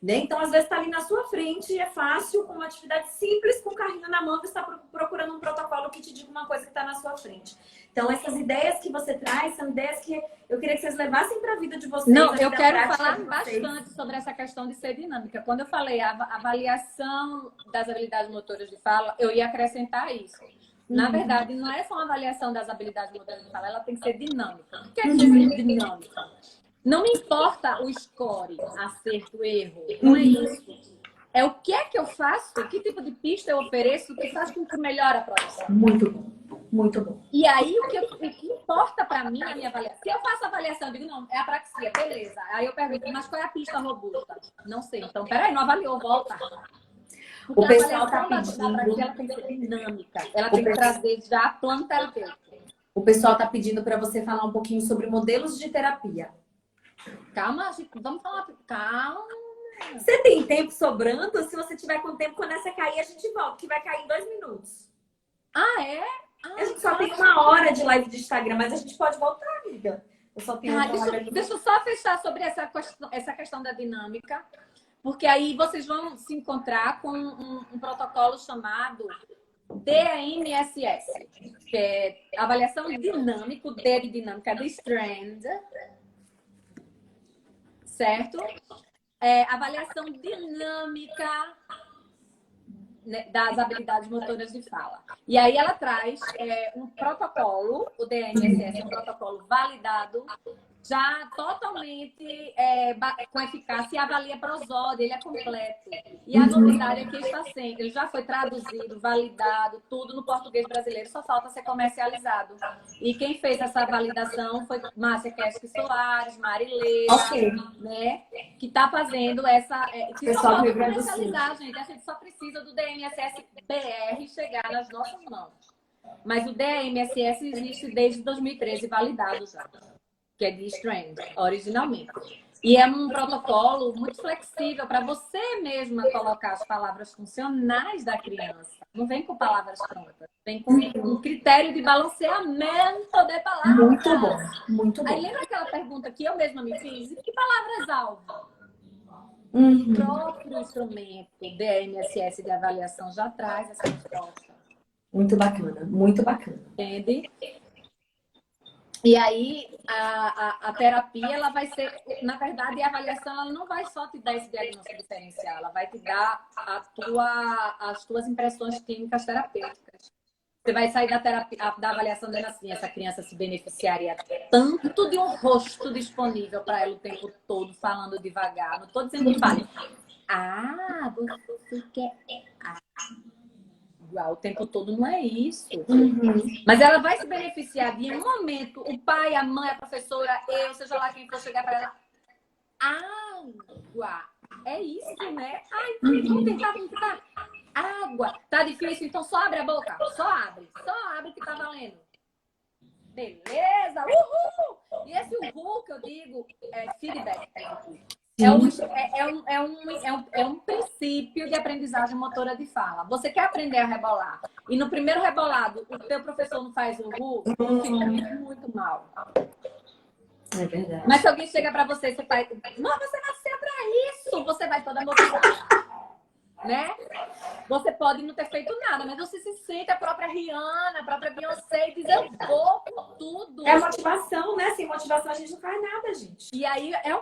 A: Né? Então, às vezes, está ali na sua frente, é fácil, com uma atividade simples, com o carrinho na mão, você está procurando um protocolo que te diga uma coisa que está na sua frente. Então, essas ideias que você traz são ideias que eu queria que vocês levassem para a vida de vocês.
B: Não, eu quero falar bastante sobre essa questão de ser dinâmica. Quando eu falei a avaliação das habilidades motoras de fala, eu ia acrescentar isso. Na verdade, não é só uma avaliação das habilidades motoras de fala, ela tem que ser dinâmica. O que quer dizer dinâmica? Não me importa o score, acerto, erro. Não é isso. É o que é que eu faço, que tipo de pista eu ofereço que faz com que melhore a produção.
A: Muito bom, muito bom.
B: E aí, o que importa para mim, a minha avaliação? Se eu faço avaliação, eu digo, não, é apraxia, beleza. Aí eu pergunto, mas qual é a pista robusta? Não sei. Então, peraí, não avaliou, volta. Porque
A: o pessoal
B: a avaliação da apraxia, ela tem que ser dinâmica. Ela tem que trazer já plano terapêutico.
A: O pessoal está pedindo para você falar um pouquinho sobre modelos de terapia.
B: Calma, vamos falar. Calma.
A: Você tem tempo sobrando? Se você tiver com tempo, quando essa cair, a gente volta, que vai cair em 2 minutos.
B: Ah, é?
A: A gente só tem 1 hora de live de Instagram, mas a gente pode voltar, amiga. Eu só tenho
B: deixa eu só fechar sobre essa questão da dinâmica, porque aí vocês vão se encontrar com um protocolo chamado DMSS, que é avaliação dinâmica, D de dinâmica, de Strand, certo? Avaliação dinâmica, né, das habilidades motoras de fala. E aí ela traz um protocolo, o DMSS é um protocolo validado, já totalmente com eficácia, e avalia prosódia, ele é completo. E a novidade é que está sendo, ele já foi traduzido, validado, tudo no português brasileiro, só falta ser comercializado. E quem fez essa validação foi Márcia Kesky Soares, Marileira, né? Que está fazendo essa... que só falta comercializar, gente. A gente só precisa do DMSS BR chegar nas nossas mãos. Mas o DMSS existe desde 2013, validado já. Que é de Strand, originalmente. E é um protocolo muito flexível para você mesma colocar as palavras funcionais da criança. Não vem com palavras prontas. Vem com um critério de balanceamento de palavras.
A: Muito bom, muito bom.
B: Aí lembra aquela pergunta que eu mesma me fiz? E que palavras-alvo? O próprio instrumento DMSS de avaliação já traz essa resposta.
A: Muito bacana, muito bacana.
B: Entende? E aí, a terapia, ela vai ser... Na verdade, a avaliação, ela não vai só te dar esse diagnóstico diferencial, ela vai te dar as tuas impressões clínicas terapêuticas. Você vai sair da avaliação dizendo assim, essa criança se beneficiaria tanto de um rosto disponível para ela o tempo todo, falando devagar. Não estou dizendo que fale. Você quer... O tempo todo não é isso. Mas ela vai se beneficiar de um momento, o pai, a mãe, a professora, eu, seja lá quem for chegar para ela. Água. É isso, né? Ai, vamos tentar. Água. Tá difícil? Então só abre a boca. Só abre que tá valendo. Beleza. Uhul! E esse uhul que eu digo é feedback. É um princípio de aprendizagem motora de fala. Você quer aprender a rebolar e no primeiro rebolado o teu professor não faz o ru, fica muito mal.
A: É verdade.
B: Mas se alguém chega para você e você faz, não, você nasceu para isso, você vai toda motivada, né? Você pode não ter feito nada, mas você se sente a própria Rihanna, a própria Beyoncé e diz, eu vou com tudo.
A: É motivação, né? Sem motivação a gente não faz nada, gente.
B: E aí é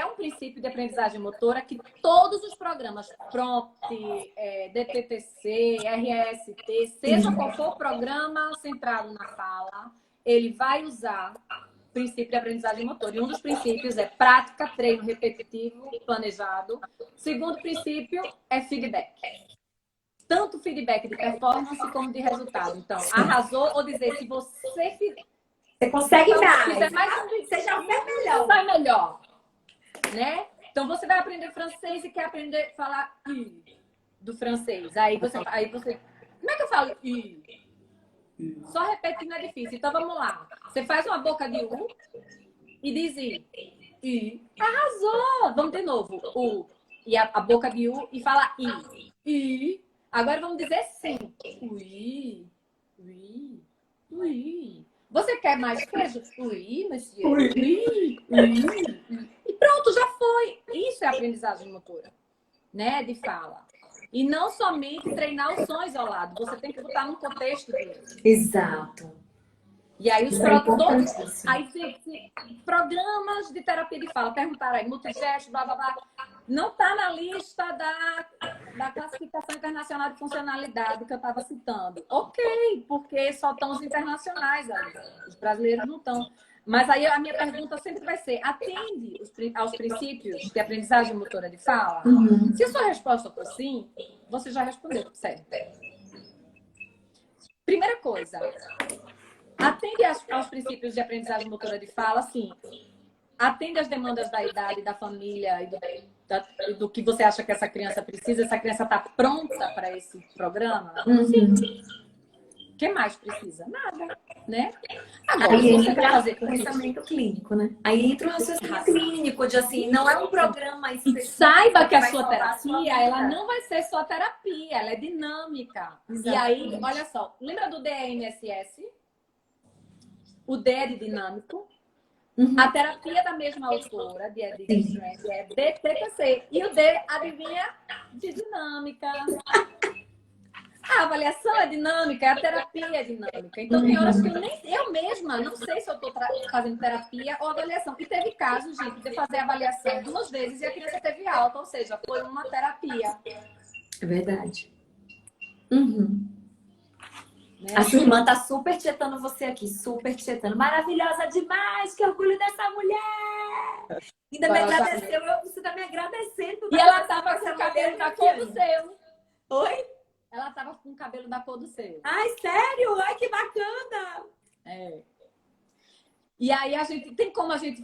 B: um princípio de aprendizagem motora que todos os programas, Prompt, DTTC, RST, seja qual for o programa centrado na fala, ele vai usar o princípio de aprendizagem motora. E um dos princípios é prática, treino repetitivo, planejado. O segundo princípio é feedback. Tanto feedback de performance como de resultado. Então, arrasou ou dizer, se você
A: consegue
B: mais,
A: você já fez melhor.
B: Vai melhor, né? Então, você vai aprender francês e quer aprender a falar I do francês. Aí você, como é que eu falo I? Só repetindo é difícil. Então, vamos lá. Você faz uma boca de U e diz I. I. Arrasou! Vamos de novo. U. E a boca de U e fala I. I. Agora vamos dizer sim. Ui, ui, ui. Você quer mais queijo? Ui, monsieur. Ui, ui. E pronto, já foi. Isso é aprendizagem motora, né? De fala. E não somente treinar os sons ao lado. Você tem que botar no contexto dele.
A: Exato.
B: E aí os programas de terapia de fala, perguntaram aí, multigesto, blá, blá, blá, não está na lista da classificação internacional de funcionalidade que eu estava citando. Ok, porque só estão os internacionais aí, os brasileiros não estão. Mas aí a minha pergunta sempre vai ser, atende aos princípios de aprendizagem motora de fala? Se a sua resposta for sim, você já respondeu, certo? Primeira coisa, atende aos princípios de aprendizagem motora de fala, sim. Atende às demandas da idade, da família e do que você acha que essa criança precisa. Essa criança está pronta para esse programa? Sim. O que mais precisa? Nada, né? Agora,
A: aí
B: você vai fazer
A: pensamento clínico, né? Aí entra o raciocínio clínico de assim, não é um programa específico.
B: E saiba que a sua terapia, ela não vai ser só terapia, ela é dinâmica. Exatamente. E aí, olha só, lembra do DNSS? O D é de dinâmico. A terapia da mesma autora, de Edith Strand, é DTTC. E o D, adivinha, de dinâmica. A avaliação é dinâmica, a terapia é dinâmica. Então, tem horas que eu mesma não sei se eu estou fazendo terapia ou avaliação. E teve casos, gente, de fazer avaliação 2 vezes e a criança teve alta, ou seja, foi uma terapia.
A: É verdade. A sua irmã tá super tietando você aqui, super tietando. Maravilhosa demais, que orgulho dessa mulher! Ainda me agradeceu, você tá me agradecendo.
B: E ela tava com o cabelo da cor do seu.
A: Oi?
B: Ela tava com o cabelo da cor do seu.
A: Ai, sério? Ai, que bacana!
B: É. E aí, tem como a gente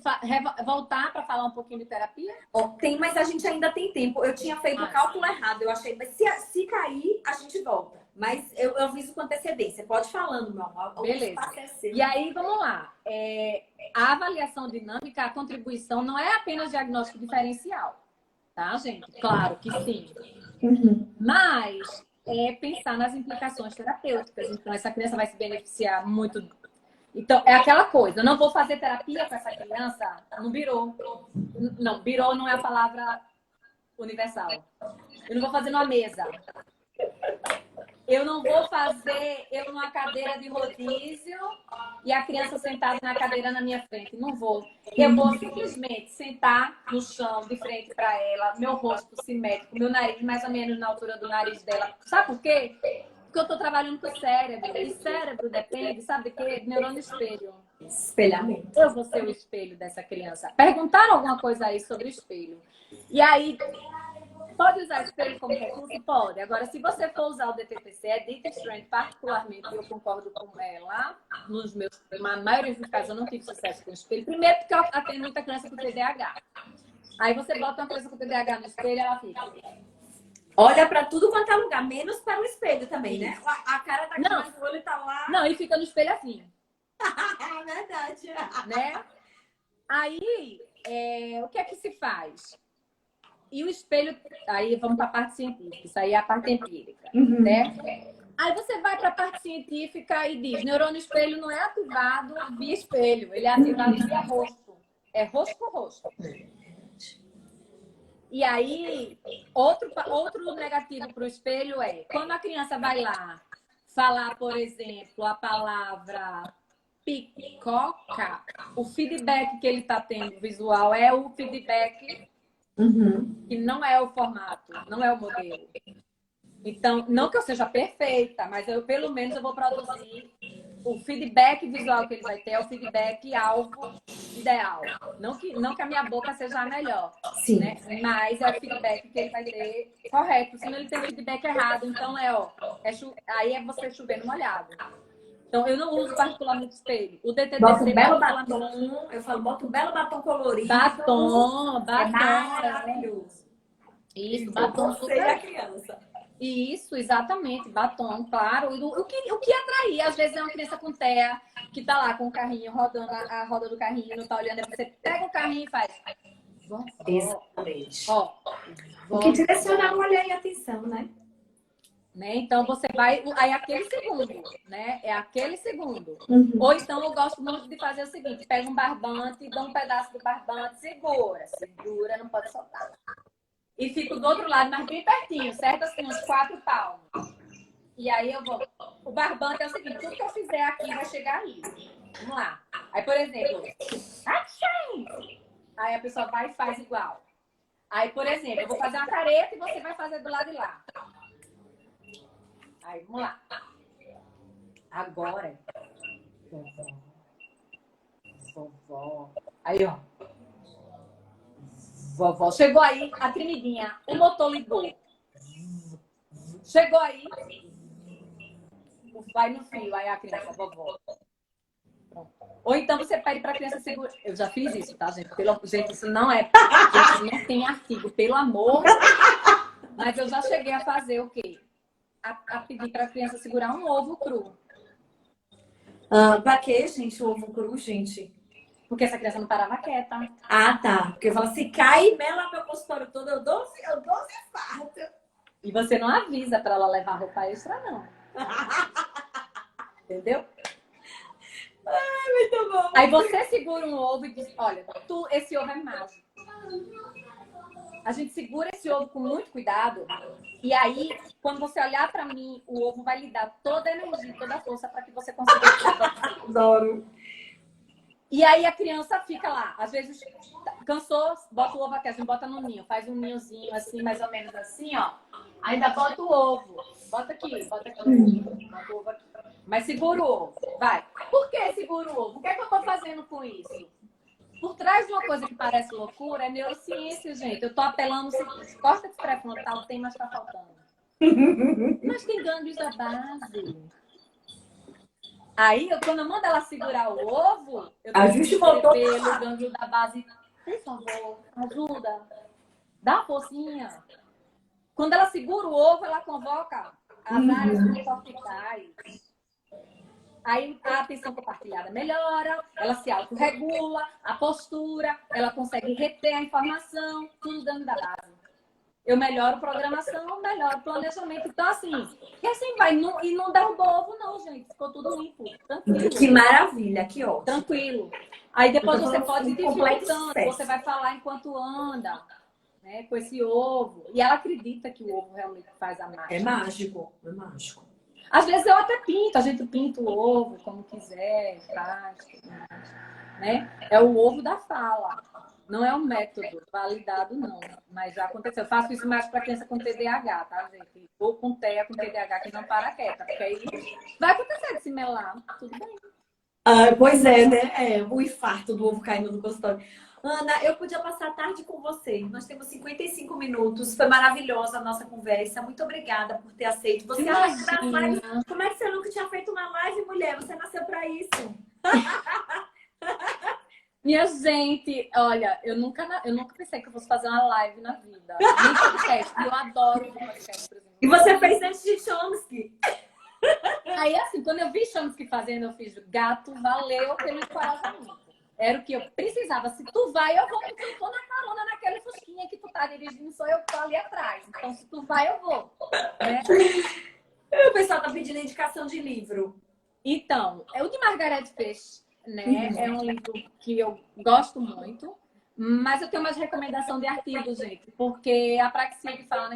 B: voltar para falar um pouquinho de terapia?
A: Tem, mas a gente ainda tem tempo. Eu tinha feito o cálculo errado, eu achei. Mas se cair, a gente volta. Mas eu aviso com antecedência. Pode ir falando, meu amor.
B: Beleza. E aí, vamos lá. A avaliação dinâmica, a contribuição, não é apenas diagnóstico diferencial. Tá, gente? Claro que sim. Mas é pensar nas implicações terapêuticas. Então, essa criança vai se beneficiar muito. Então, é aquela coisa. Eu não vou fazer terapia com essa criança no birô. Não, birô não é a palavra universal. Eu não vou fazer numa mesa. Eu não vou fazer numa cadeira de rodízio e a criança sentada na cadeira na minha frente. Não vou. Eu vou simplesmente sentar no chão, de frente para ela, meu rosto simétrico, meu nariz mais ou menos na altura do nariz dela. Sabe por quê? Porque eu estou trabalhando com o cérebro. E cérebro depende, sabe de quê? Neurônio espelho.
A: Espelhamento.
B: Eu vou ser o espelho dessa criança. Perguntaram alguma coisa aí sobre o espelho. E aí... Pode usar espelho como recurso? Pode. Agora, se você for usar o DTTC, Edith Strand, particularmente, eu concordo com ela, na maioria dos casos eu não tive sucesso com o espelho. Primeiro porque eu atendo muita criança com TDAH. Aí você bota uma criança com TDAH no espelho e ela fica...
A: Olha para tudo quanto é lugar, menos para o espelho também, né? A cara tá aqui, mas o olho tá lá.
B: Não, e fica no espelho assim.
A: É verdade.
B: Né? Aí, o que é que se faz? E o espelho, aí vamos para a parte científica, isso aí é a parte empírica, né? Aí você vai para a parte científica e diz, neurônio espelho não é ativado via espelho, ele é ativado via rosto. É rosto com rosto. E aí, outro negativo para o espelho é, quando a criança vai lá falar, por exemplo, a palavra picoca, o feedback que ele está tendo visual é o feedback que não é o formato, não é o modelo. Então, não que eu seja perfeita, mas eu, pelo menos, eu vou produzir o feedback visual que ele vai ter, é o feedback alvo ideal. Não que a minha boca seja a melhor,
A: Sim.
B: Né? Mas é o feedback que ele vai ter correto. Senão ele tem o feedback errado. Então, aí é você chovendo molhado. Então, eu não uso particularmente espelho. O DTDC...
A: Bota um belo batom. Eu falo, bota um belo batom colorido.
B: Batom.
A: É maravilhoso.
B: Isso,
A: batom super a criança.
B: Isso, exatamente, batom, claro. O que atrair? Às vezes é uma criança com TEA, que tá lá com o carrinho, rodando a roda do carrinho, não tá olhando, aí você pega o carrinho e faz...
A: Exatamente.
B: Ó,
A: o que direcionar o olhar e a atenção, né?
B: Então você vai... Aí aquele segundo, né? É aquele segundo. Ou então eu gosto muito de fazer o seguinte, pega um barbante, dá um pedaço do barbante, segura, não pode soltar. E fico do outro lado, mas bem pertinho, certo? Assim, uns 4 palmos. E aí eu vou... O barbante é o seguinte, tudo que eu fizer aqui vai chegar aí. Vamos lá. Aí, por exemplo... Aí a pessoa vai e faz igual. Aí, por exemplo, eu vou fazer uma careta e você vai fazer do lado de lá. Aí, vamos lá. Agora... Vovó. Aí, ó. Vovó. Chegou aí a tremidinha. O motor ligou. Chegou aí. Vai no fio. Aí a criança, vovó. Ou então você pede para a criança segurar. Eu já fiz isso, tá, gente? Gente, isso não é... Gente, não tem artigo, pelo amor. Mas eu já cheguei a fazer o quê? A pedir para a criança segurar um ovo cru.
A: Pra quê, gente? O ovo cru, gente?
B: Porque essa criança não parava quieta.
A: Ah, tá. Porque eu falo, se cai e mela meu consultório todo, eu dou infarto.
B: E você não avisa para ela levar roupa extra, não. Entendeu?
A: Ai, muito bom.
B: Aí você segura um ovo e diz, olha, esse ovo é mágico. A gente segura esse ovo com muito cuidado. E aí, quando você olhar para mim, o ovo vai lhe dar toda a energia, toda a força para que você consiga...
A: Adoro.
B: E aí a criança fica lá. Às vezes, cansou, bota o ovo aqui, a gente bota no ninho. Faz um ninhozinho assim, mais ou menos assim, ó. Ainda bota o ovo. Bota aqui. Bota o ovo aqui. Mas segura o ovo. Vai. Por que segura o ovo? O que é que eu tô fazendo com isso? Por trás de uma coisa que parece loucura, é neurociência, gente. Eu tô apelando o seguinte. Córtex pré-frontal tem, mas tá faltando. Mas tem gânglios da base. Aí, quando eu mando ela segurar o ovo, eu tenho que escrever no gânglio da base. Por favor, ajuda. Dá uma forcinha. Quando ela segura o ovo, ela convoca as áreas corticais. Aí a atenção compartilhada melhora, ela se autorregula, a postura, ela consegue reter a informação, tudo dentro da base. Eu melhoro programação, melhoro planejamento. Então, assim, e assim vai. E não derrubou ovo, não, gente. Ficou tudo limpo. Tranquilo.
A: Que maravilha, que ótimo.
B: Tranquilo. Aí depois você pode ir dificultando. Você vai falar enquanto anda, né, com esse ovo. E ela acredita que o ovo realmente faz a mágica.
A: É mágico, é mágico.
B: Às vezes eu até pinto. A gente pinta o ovo como quiser, faz, né? É o ovo da fala. Não é um método validado, não. Mas já aconteceu. Eu faço isso mais para criança com TDAH, tá, gente? Ou com TEA, com TDAH, que não para quieta. Porque aí vai acontecer de se melar. Tudo bem.
A: Pois é, né? O infarto do ovo caindo no consultório. Ana, eu podia passar a tarde com você. Nós temos 55 minutos. Foi maravilhosa a nossa conversa. Muito obrigada por ter aceito. Você como é que você nunca tinha feito uma live, mulher? Você nasceu para isso.
B: Minha gente, olha, eu nunca pensei que eu fosse fazer uma live na vida. Nem podcast. Eu adoro podcast, por exemplo.
A: E você fez antes de Chomsky.
B: Aí, assim, quando eu vi Chomsky fazendo, eu fiz gato, valeu pelo encorajamento. Era o que eu precisava. Se tu vai, eu vou, porque eu tô na carona naquele fusquinha que tu tá dirigindo, sou eu que tô ali atrás. Então, se tu vai, eu vou. Né?
A: O pessoal tá pedindo indicação de livro.
B: Então, é o de Margaret Fish, né? É um livro que eu gosto muito, mas eu tenho uma recomendação de artigo, gente, porque a praxia que fala na